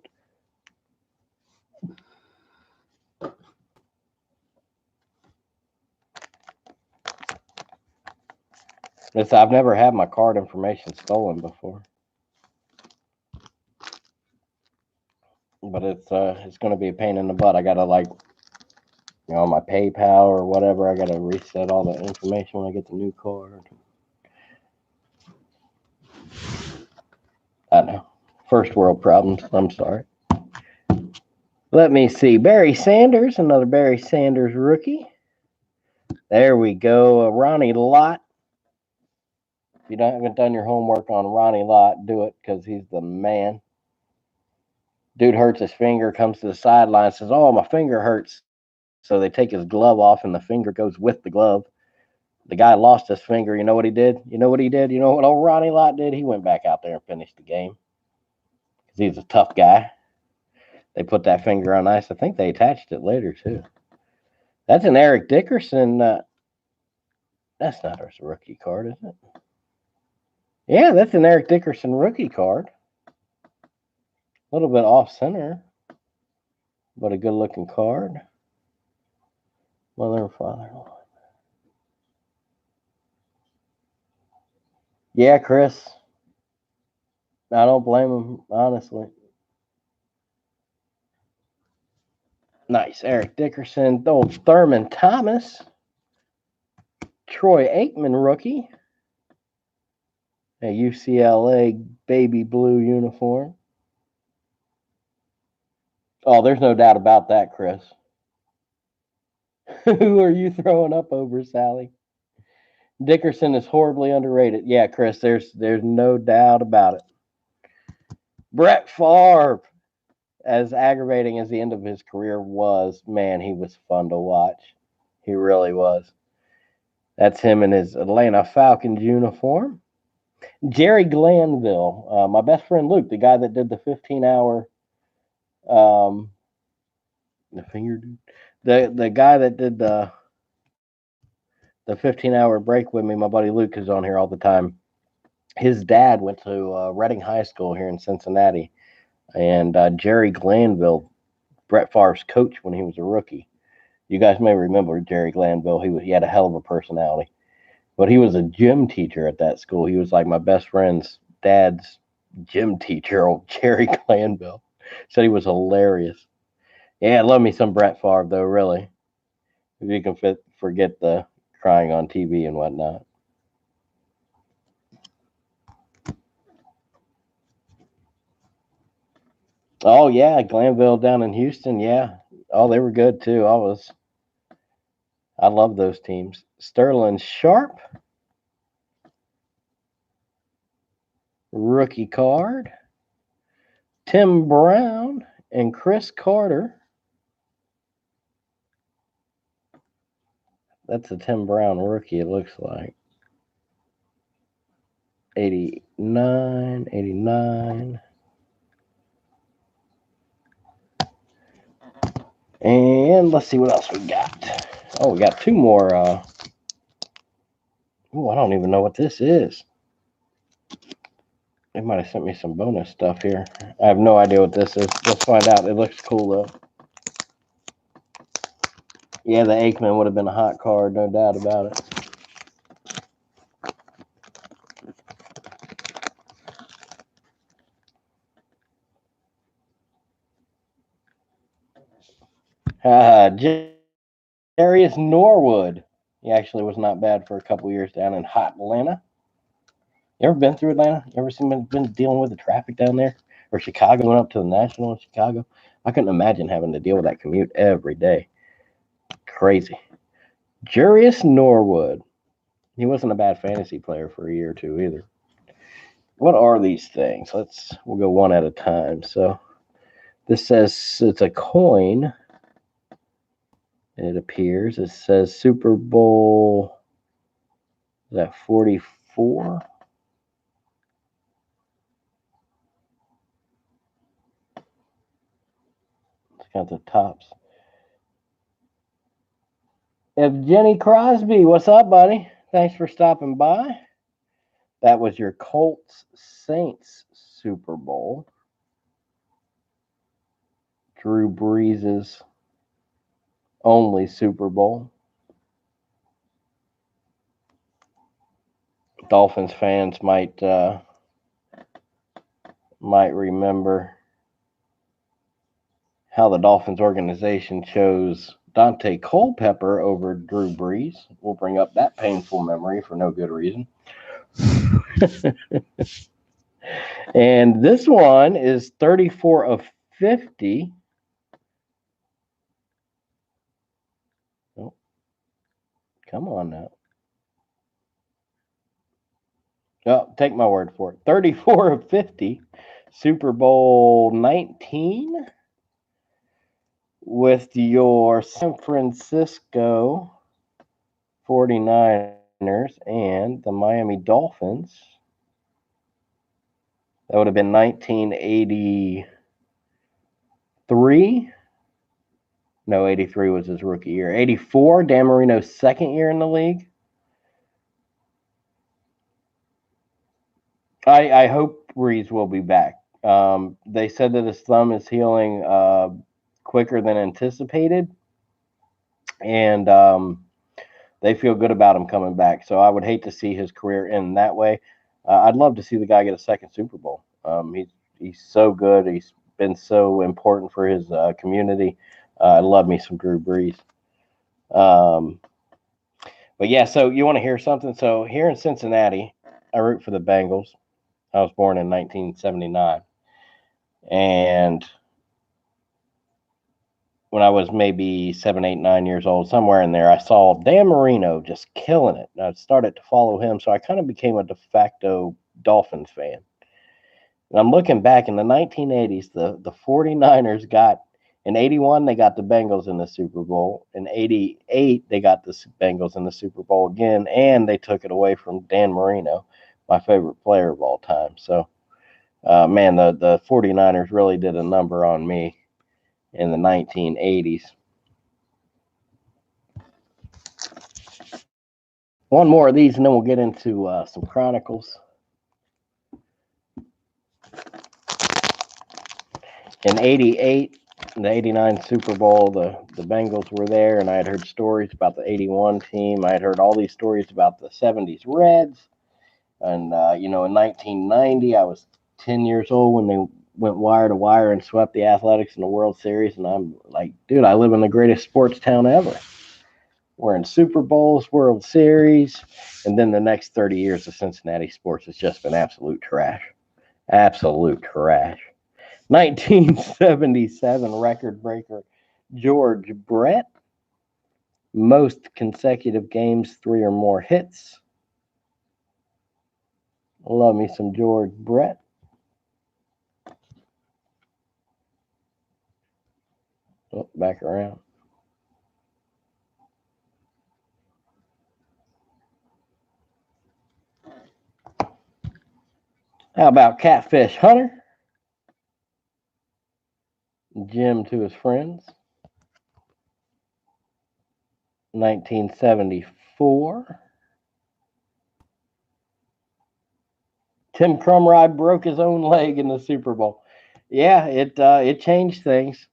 I've never had my card information stolen before. But it's going to be a pain in the butt. I got to, like, you know, my PayPal or whatever, I got to reset all the information when I get the new card. I know. First world problems. I'm sorry. Let me see. Barry Sanders, another Barry Sanders rookie. There we go. Ronnie Lott. If you haven't done your homework on Ronnie Lott, do it because he's the man. Dude hurts his finger, comes to the sideline, says, oh, my finger hurts. So they take his glove off, and the finger goes with the glove. The guy lost his finger. You know what he did? You know what he did? You know what old Ronnie Lott did? He went back out there and finished the game because he's a tough guy. They put that finger on ice. I think they attached it later, too. That's an Eric Dickerson. That's not his rookie card, is it? Yeah, that's an Eric Dickerson rookie card. A little bit off center, but a good-looking card. Mother and father. Yeah, Chris. I don't blame him, honestly. Nice. Eric Dickerson. Old Thurman Thomas. Troy Aikman rookie. A UCLA baby blue uniform. Oh, there's no doubt about that, Chris. Who are you throwing up over, Sally? Dickerson is horribly underrated. Yeah, Chris, there's no doubt about it. Brett Favre, as aggravating as the end of his career was, man, he was fun to watch. He really was. That's him in his Atlanta Falcons uniform. Jerry Glanville, my best friend Luke, the guy that did the 15-hour, the finger dude, the guy that did the 15-hour break with me, my buddy Luke is on here all the time. His dad went to Reading High School here in Cincinnati, and Jerry Glanville, Brett Favre's coach when he was a rookie. You guys may remember Jerry Glanville. He had a hell of a personality, but he was a gym teacher at that school. He was like my best friend's dad's gym teacher, old Jerry Glanville. Said he was hilarious. Yeah, I love me some Brett Favre, though, really. If you can forget the crying on TV and whatnot. Oh yeah, Glanville down in Houston. Yeah. Oh, they were good too. I love those teams. Sterling Sharp, rookie card. Tim Brown and Chris Carter. That's a Tim Brown rookie, it looks like. 89, 89. And let's see what else we got. Oh, we got two more. Oh, I don't even know what this is. They might have sent me some bonus stuff here. I have no idea what this is. Let's find out. It looks cool, though. Yeah, the Aikman would have been a hot card, no doubt about it. Darius Norwood. He actually was not bad for a couple years down in hot Atlanta. You ever been through Atlanta? You ever been dealing with the traffic down there? Or Chicago, going up to the National in Chicago? I couldn't imagine having to deal with that commute every day. Crazy. Jarius Norwood. He wasn't a bad fantasy player for a year or two either. What are these things? We'll go one at a time. So this says it's a coin. It appears. It says Super Bowl. Is that 44? It's got the tops. Evgeny Crosby, what's up, buddy? Thanks for stopping by. That was your Colts Saints Super Bowl. Drew Brees' only Super Bowl. Dolphins fans might remember how the Dolphins organization chose Dante Culpepper over Drew Brees. We'll bring up that painful memory for no good reason. And this one is 34 of 50. Oh, come on now. Oh, take my word for it. 34 of 50. Super Bowl 19 with your San Francisco 49ers and the Miami Dolphins. That would have been 1983. No, 83 was his rookie year. 84, Dan Marino's second year in the league. I hope Brees will be back. They said that his thumb is healing quicker than anticipated, and they feel good about him coming back. So I would hate to see his career end that way. I'd love to see the guy get a second Super Bowl. He's so good. He's been so important for his community. I love me some Drew Brees. But yeah, so you want to hear something? So here in Cincinnati, I root for the Bengals. I was born in 1979. And when I was maybe 7, 8, 9 years old, somewhere in there, I saw Dan Marino just killing it. And I started to follow him. So I kind of became a de facto Dolphins fan. And I'm looking back in the 1980s, the 49ers got, in 81, they got the Bengals in the Super Bowl. In 88, they got the Bengals in the Super Bowl again. And they took it away from Dan Marino, my favorite player of all time. So, man, the 49ers really did a number on me in the 1980s. One more of these, and then we'll get into some Chronicles. In 88, the 89 Super Bowl, the Bengals were there, and I had heard stories about the 81 team. I had heard all these stories about the 70s Reds. And, in 1990, I was 10 years old when they went wire to wire and swept the Athletics in the World Series. And I'm like, dude, I live in the greatest sports town ever. We're in Super Bowls, World Series, and then the next 30 years of Cincinnati sports has just been absolute trash. Absolute trash. 1977 record breaker George Brett. Most consecutive games, 3 or more hits. Love me some George Brett. Oh, back around. How about Catfish Hunter? Jim to his friends. 1974. Tim Crumrye broke his own leg in the Super Bowl. Yeah, it changed things.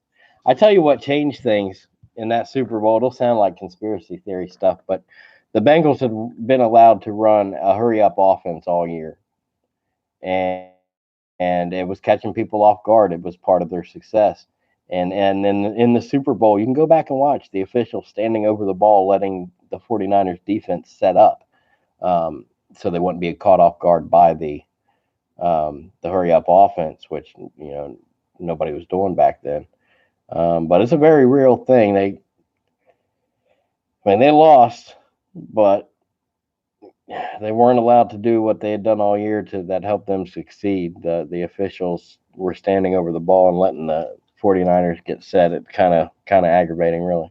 I tell you what changed things in that Super Bowl. It'll sound like conspiracy theory stuff, but the Bengals had been allowed to run a hurry up offense all year, and it was catching people off guard. It was part of their success. And in the Super Bowl, you can go back and watch the officials standing over the ball, letting the 49ers defense set up, so they wouldn't be caught off guard by the hurry up offense, which nobody was doing back then. But it's a very real thing. They lost, but they weren't allowed to do what they had done all year that helped them succeed. The officials were standing over the ball and letting the 49ers get set. It kind of aggravating, really.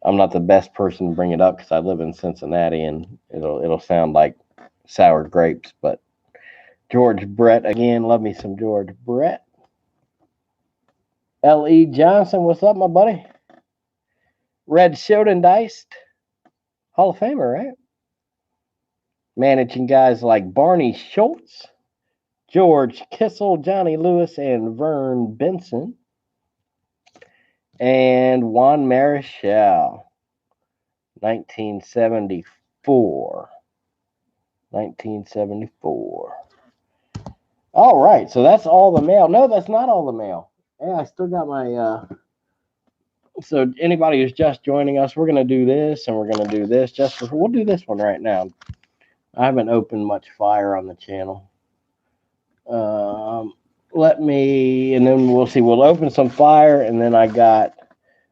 I'm not the best person to bring it up because I live in Cincinnati, and it'll sound like sour grapes. But George Brett again, love me some George Brett. L.E. Johnson, what's up, my buddy? Red Schoendienst, Hall of Famer, right? Managing guys like Barney Schultz, George Kissel, Johnny Lewis, and Vern Benson. And Juan Marichal, 1974. 1974. All right, so that's all the mail. No, that's not all the mail. Yeah, I still got my... So anybody who's just joining us, we're going to do this, and we're going to do this. We'll do this one right now. I haven't opened much fire on the channel. And then we'll see. We'll open some fire, and then I got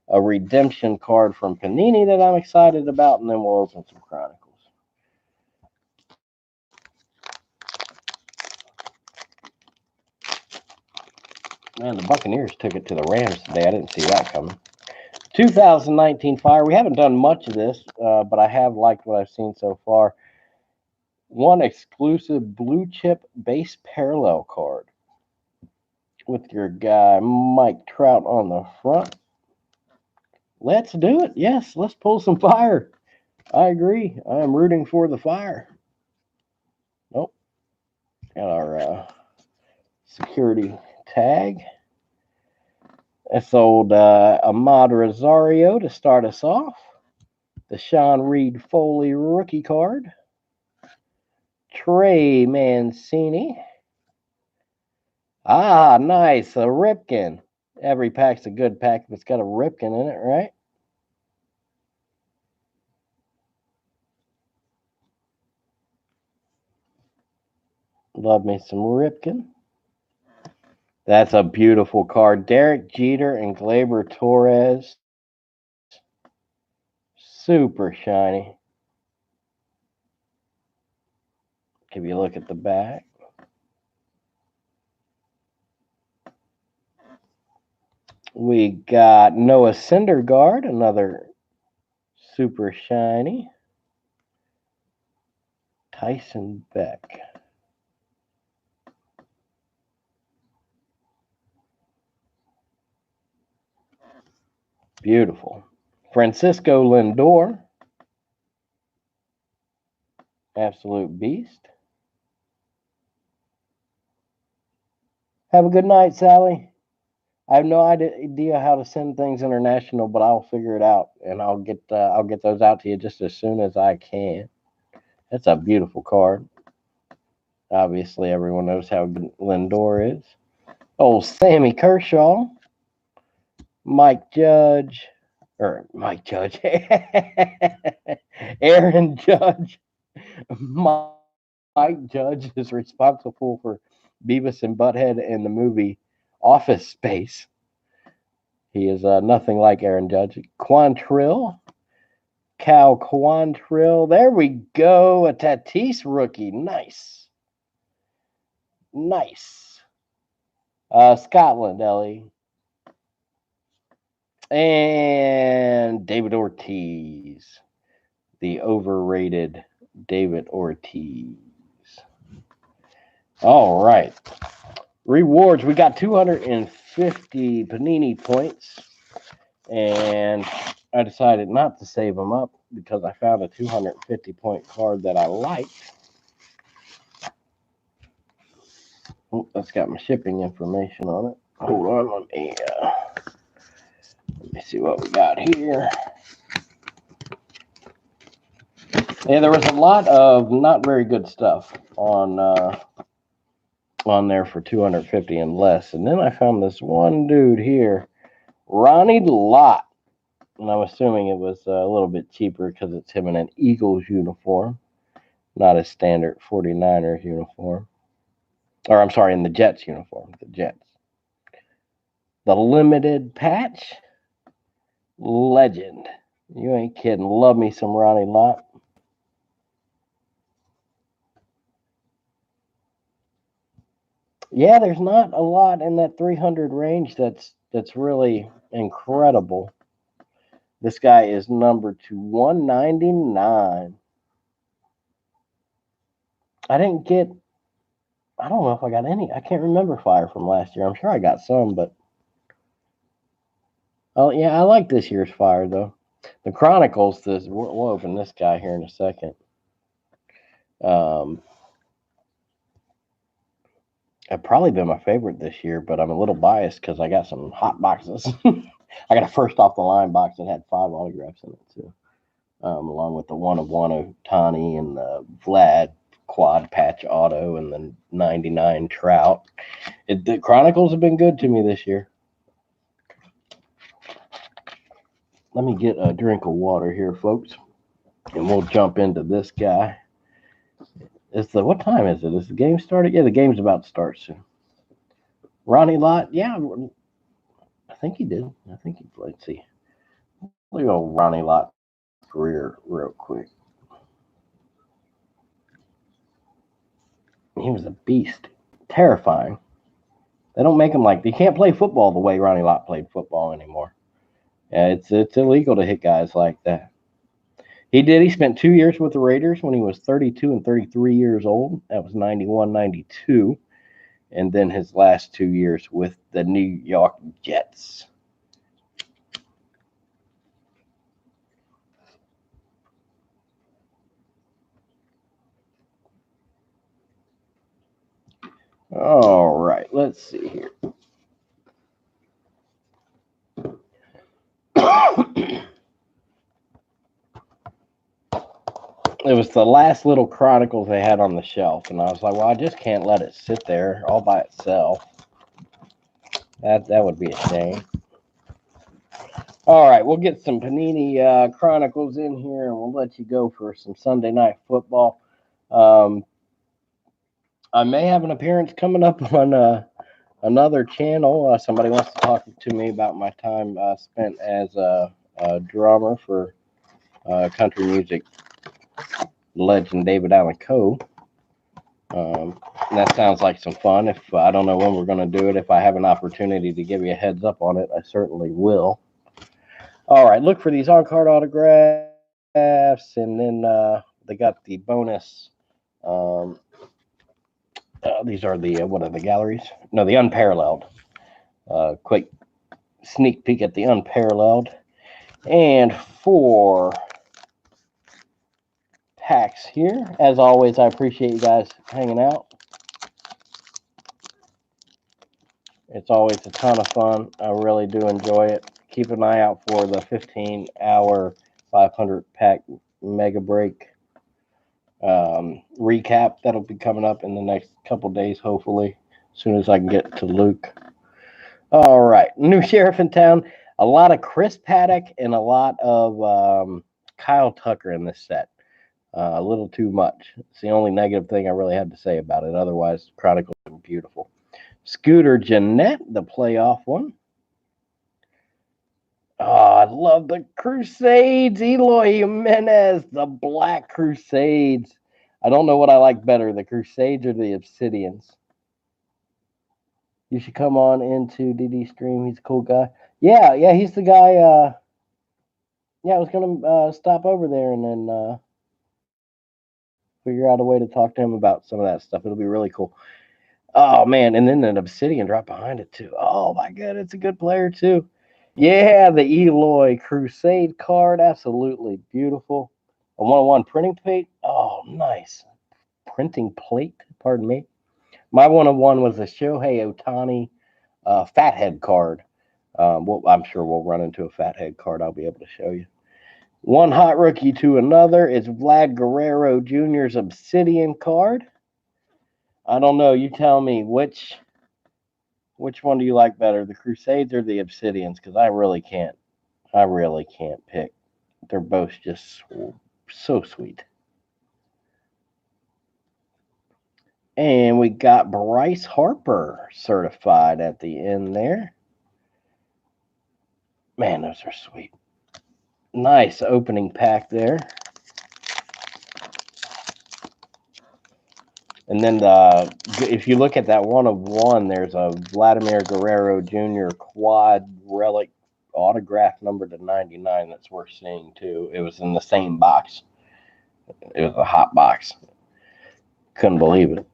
a redemption card from Panini that I'm excited about, and then we'll open some Chronicles. Man, the Buccaneers took it to the Rams today. I didn't see that coming. 2019 Fire. We haven't done much of this, but I have liked what I've seen so far. One exclusive blue chip base parallel card with your guy Mike Trout on the front. Let's do it. Yes, let's pull some fire. I agree. I am rooting for the Fire. Nope. Got our security tag. That's old Ahmad Rosario to start us off. The Sean Reed Foley rookie card. Trey Mancini. Ah, nice. A Ripken. Every pack's a good pack if it's got a Ripken in it, right? Love me some Ripken. That's a beautiful card. Derek Jeter and Gleyber Torres. Super shiny. Give you a look at the back. We got Noah Syndergaard, another super shiny. Tyson Beck. Beautiful. Francisco Lindor. Absolute beast. Have a good night, Sally. I have no idea how to send things international, but I'll figure it out, and I'll get those out to you just as soon as I can. That's a beautiful card. Obviously, everyone knows how good Lindor is. Oh, Sammy Kershaw, Mike Judge, Aaron Judge. Mike Judge is responsible for Beavis and Butthead in the movie Office Space. He is nothing like Aaron Judge. Quantrill. Cal Quantrill. There we go. A Tatis rookie. Nice. Nice. Scotland, Ellie. And David Ortiz. The overrated David Ortiz. All right. Rewards. We got 250 Panini points. And I decided not to save them up because I found a 250-point card that I liked. Oh, that's got my shipping information on it. Hold on, let me see what we got here. Yeah, there was a lot of not very good stuff on there for 250 and less. And then I found this one dude here, Ronnie Lott. And I'm assuming it was a little bit cheaper because it's him in an Eagles uniform, not a standard 49ers uniform. Or I'm sorry, in the Jets uniform, the Jets. The limited patch, legend. You ain't kidding. Love me some Ronnie Lott. Yeah, there's not a lot in that 300 range that's really incredible. This guy is numbered to 199. I don't know if I got any. I can't remember fire from last year. I'm sure I got some, but oh yeah, I like this year's fire though. The Chronicles. We'll open this guy here in a second. It's probably been my favorite this year, but I'm a little biased because I got some hot boxes. I got a first off the line box that had 5 autographs in it too, along with the 1/1 of Tani and the Vlad quad patch auto and the 99 Trout. The Chronicles have been good to me this year. Let me get a drink of water here, folks, and we'll jump into this guy. What time is it? Is the game started? Yeah, the game's about to start soon. Ronnie Lott, yeah, I think he did. Let's see. Look at old Ronnie Lott's career real quick. He was a beast. Terrifying. They don't make him you can't play football the way Ronnie Lott played football anymore. Yeah, it's illegal to hit guys like that. He spent 2 years with the Raiders when he was 32 and 33 years old. That was 91, 92. And then his last 2 years with the New York Jets. All right, let's see here. It was the last little Chronicles they had on the shelf, and I was like, well, I just can't let it sit there all by itself. That would be a shame. All right, we'll get some Panini Chronicles in here, and we'll let you go for some Sunday Night Football. I may have an appearance coming up on another channel. Somebody wants to talk to me about my time spent as a drummer for country music legend David Allan Coe. That sounds like some fun. If I don't know when we're going to do it, if I have an opportunity to give you a heads up on it, I certainly will. All right, look for these on-card autographs, and then they got the bonus. These are what are the galleries? No, the unparalleled. Quick sneak peek at the unparalleled. And 4 packs here. As always, I appreciate you guys hanging out. It's always a ton of fun. I really do enjoy it. Keep an eye out for the 15-hour 500-pack mega break recap. That'll be coming up in the next couple days, hopefully, as soon as I can get to Luke. All right, new sheriff in town. A lot of Chris Paddock and a lot of Kyle Tucker in this set. A little too much. It's the only negative thing I really had to say about it. Otherwise, Chronicles is beautiful. Scooter Jeanette, the playoff one. Oh, I love the Crusades. Eloy Jimenez, the Black Crusades. I don't know what I like better, the Crusades or the Obsidians. You should come on into DD Stream. He's a cool guy. Yeah, he's the guy. Yeah, I was going to stop over there and then figure out a way to talk to him about some of that stuff. It'll be really cool. Oh, man. And then an Obsidian drop behind it, too. Oh, my God. It's a good player, too. Yeah, the Eloy Crusade card. Absolutely beautiful. A 101 printing plate. Oh, nice. Printing plate. Pardon me. My 101 was the Shohei Ohtani Fathead card. I'm sure we'll run into a Fathead card. I'll be able to show you. One hot rookie to another. It's Vlad Guerrero Jr.'s Obsidian card. I don't know. You tell me which one do you like better, the Crusades or the Obsidians? Because I really can't pick. They're both just so sweet. And we got Bryce Harper certified at the end there. Man, those are sweet. Nice opening pack there. And then if you look at that 1/1, there's a Vladimir Guerrero Jr. quad relic autograph number /99 that's worth seeing too. It was in the same box. It was a hot box. Couldn't believe it.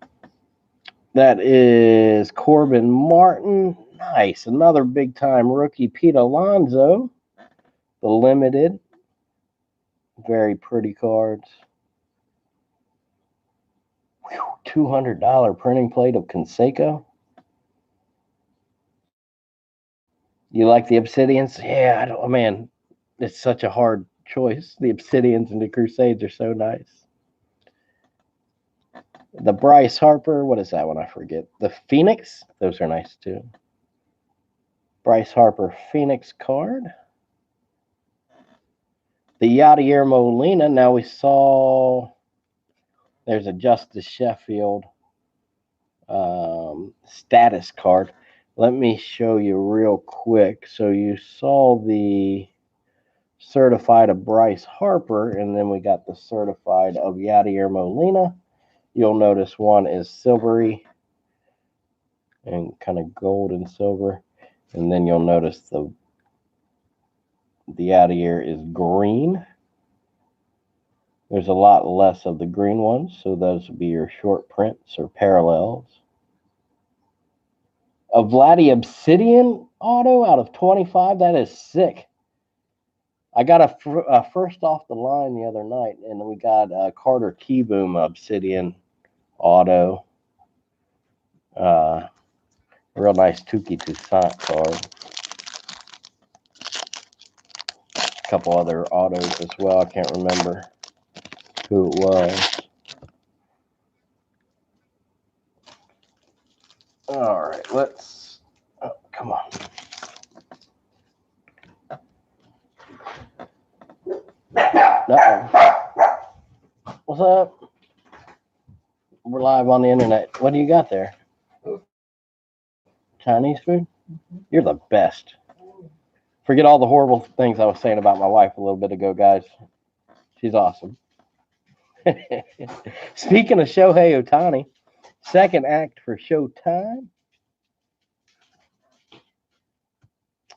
That is Corbin Martin. Nice. Another big time rookie, Pete Alonso. The limited. Very pretty cards. Whew, $200 printing plate of Canseco. You like the Obsidians? Yeah, man, it's such a hard choice. The Obsidians and the Crusades are so nice. The Bryce Harper, what is that one? I forget. The Phoenix, those are nice too. Bryce Harper Phoenix card. The Yadier Molina, now we saw there's a Justice Sheffield status card. Let me show you real quick. So you saw the certified of Bryce Harper, and then we got the certified of Yadier Molina. You'll notice one is silvery and kind of gold and silver, and then you'll notice the Yadier is green. There's a lot less of the green ones, so those would be your short prints or parallels. A Vladdy Obsidian auto out of 25, that is sick. I got a first off the line the other night, and we got a Carter Keyboom Obsidian auto. Real nice Tuki Toussaint card. A couple other autos as well. I can't remember who it was. All right, let's. Oh, come on. What's up? We're live on the internet. What do you got there? Chinese food? You're the best. Forget all the horrible things I was saying about my wife a little bit ago, guys. She's awesome. Speaking of Shohei Ohtani, second act for Showtime.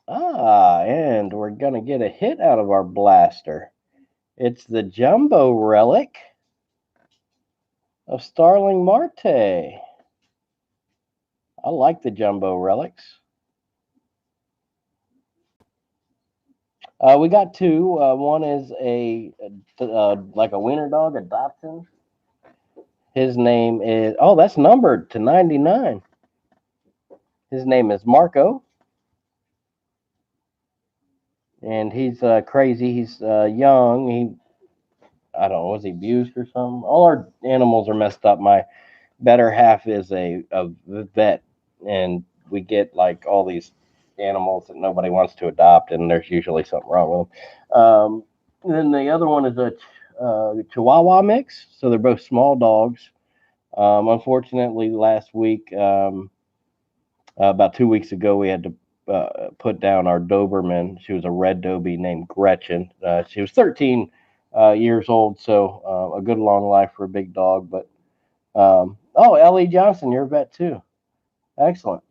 And we're going to get a hit out of our blaster. It's the Jumbo Relic of Starling Marte. I like the Jumbo Relics. We got two. One is like a wiener dog, a Dachshund. His name is, that's numbered to 99. His name is Marco. And he's crazy. He's young. I don't know, was he abused or something? All our animals are messed up. My better half is a vet, and we get like all these animals that nobody wants to adopt, and there's usually something wrong with them. Then the other one is a Chihuahua mix. So they're both small dogs. Unfortunately, last week, about 2 weeks ago, we had to put down our Doberman. She was a red Dobie named Gretchen. She was 13 years old, so a good long life for a big dog. But oh, Ellie Johnson, you're a vet too. Excellent.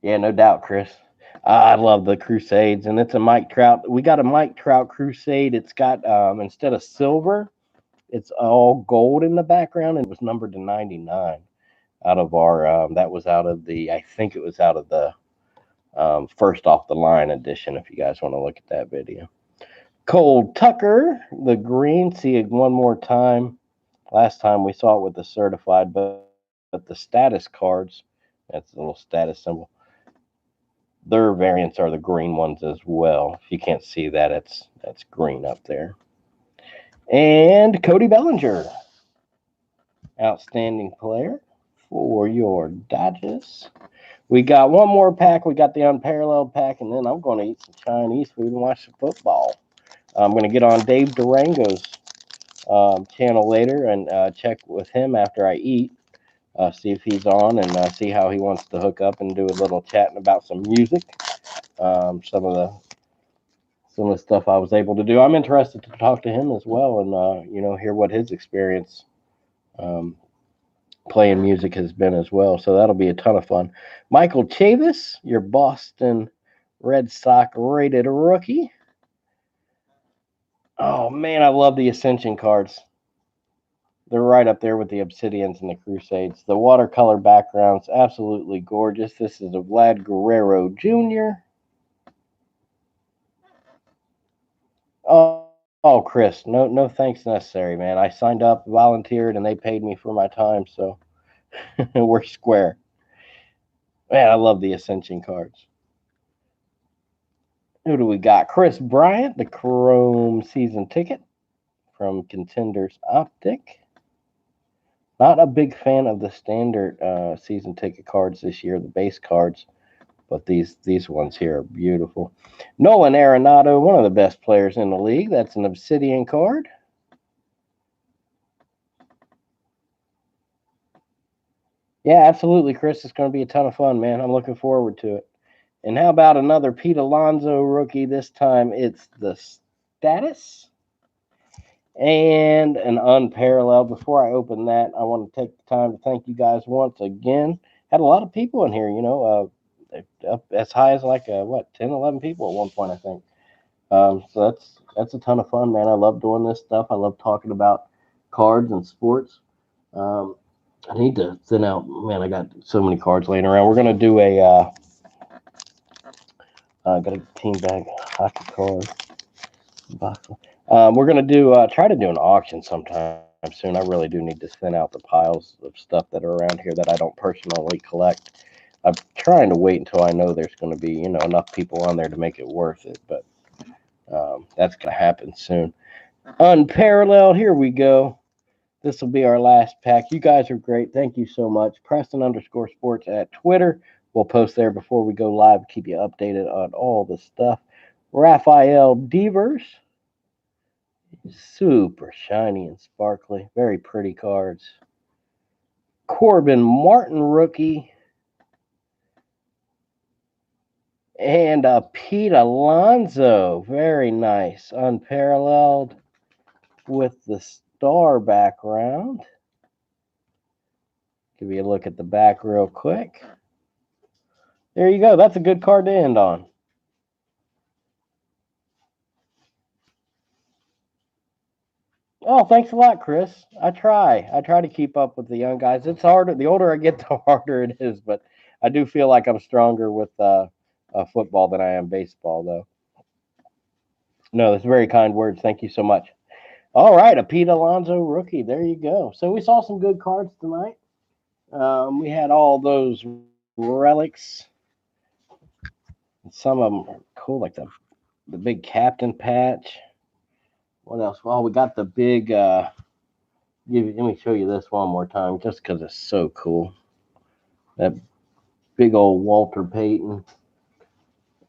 Yeah, no doubt, Chris. I love the Crusades, and it's a Mike Trout. We got a Mike Trout Crusade. It's got instead of silver, it's all gold in the background, and it was numbered to 99 out of our. That was out of the. I think it was out of the first off the line edition. If you guys want to look at that video, Cole Tucker, the green. See it one more time. Last time we saw it with the certified, but the status cards. That's a little status symbol. Their variants are the green ones as well. If you can't see that, that's green up there. And Cody Bellinger, outstanding player for your Dodgers. We got one more pack. We got the unparalleled pack, and then I'm going to eat some Chinese food and watch some football. I'm going to get on Dave Durango's channel later and check with him after I eat. See if he's on and see how he wants to hook up and do a little chatting about some music. Some of the stuff I was able to do. I'm interested to talk to him as well and hear what his experience um, playing music has been as well. So that'll be a ton of fun. Michael Chavis, your Boston Red Sox rated rookie. Oh man, I love the Ascension cards. They're right up there with the Obsidians and the Crusades. The watercolor background's absolutely gorgeous. This is a Vlad Guerrero Jr. Oh, Chris, no thanks necessary, man. I signed up, volunteered, and they paid me for my time, so we're square. Man, I love the Ascension cards. Who do we got? Chris Bryant, the Chrome season ticket from Contenders Optic. Not a big fan of the standard season ticket cards this year, the base cards, but these ones here are beautiful. Nolan Arenado, one of the best players in the league. That's an Obsidian card. Yeah, absolutely, Chris. It's going to be a ton of fun, man. I'm looking forward to it. And how about another Pete Alonso rookie? This time it's the status and an unparalleled. Before I open that, I want to take the time to thank you guys once again. Had a lot of people in here, up as high as like 10, 11 people at one point, I think. So that's a ton of fun, man. I love doing this stuff. I love talking about cards and sports. I need to thin out. Man, I got so many cards laying around. We're gonna do a got a team bag hockey card. We're gonna do try to do an auction sometime soon. I really do need to thin out the piles of stuff that are around here that I don't personally collect. I'm trying to wait until I know there's going to be enough people on there to make it worth it, but that's gonna happen soon. Unparalleled. Here we go. This will be our last pack. You guys are great. Thank you so much. Preston_sports at Twitter. We'll post there before we go live. Keep you updated on all the stuff. Raphael Devers. Super shiny and sparkly. Very pretty cards. Corbin Martin rookie. And Pete Alonso. Very nice. Unparalleled with the star background. Give you a look at the back real quick. There you go. That's a good card to end on. Oh, thanks a lot, Chris. I try. I try to keep up with the young guys. It's harder. The older I get, the harder it is. But I do feel like I'm stronger with football than I am baseball, though. No, that's very kind words. Thank you so much. All right, a Pete Alonso rookie. There you go. So we saw some good cards tonight. We had all those relics. Some of them are cool, like the big captain patch. What else? Well, we got the big. Let me show you this one more time, just because it's so cool. That big old Walter Payton.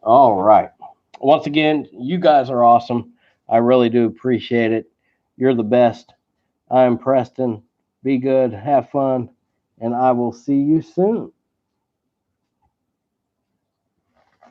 All right. Once again, you guys are awesome. I really do appreciate it. You're the best. I'm Preston. Be good, have fun, and I will see you soon.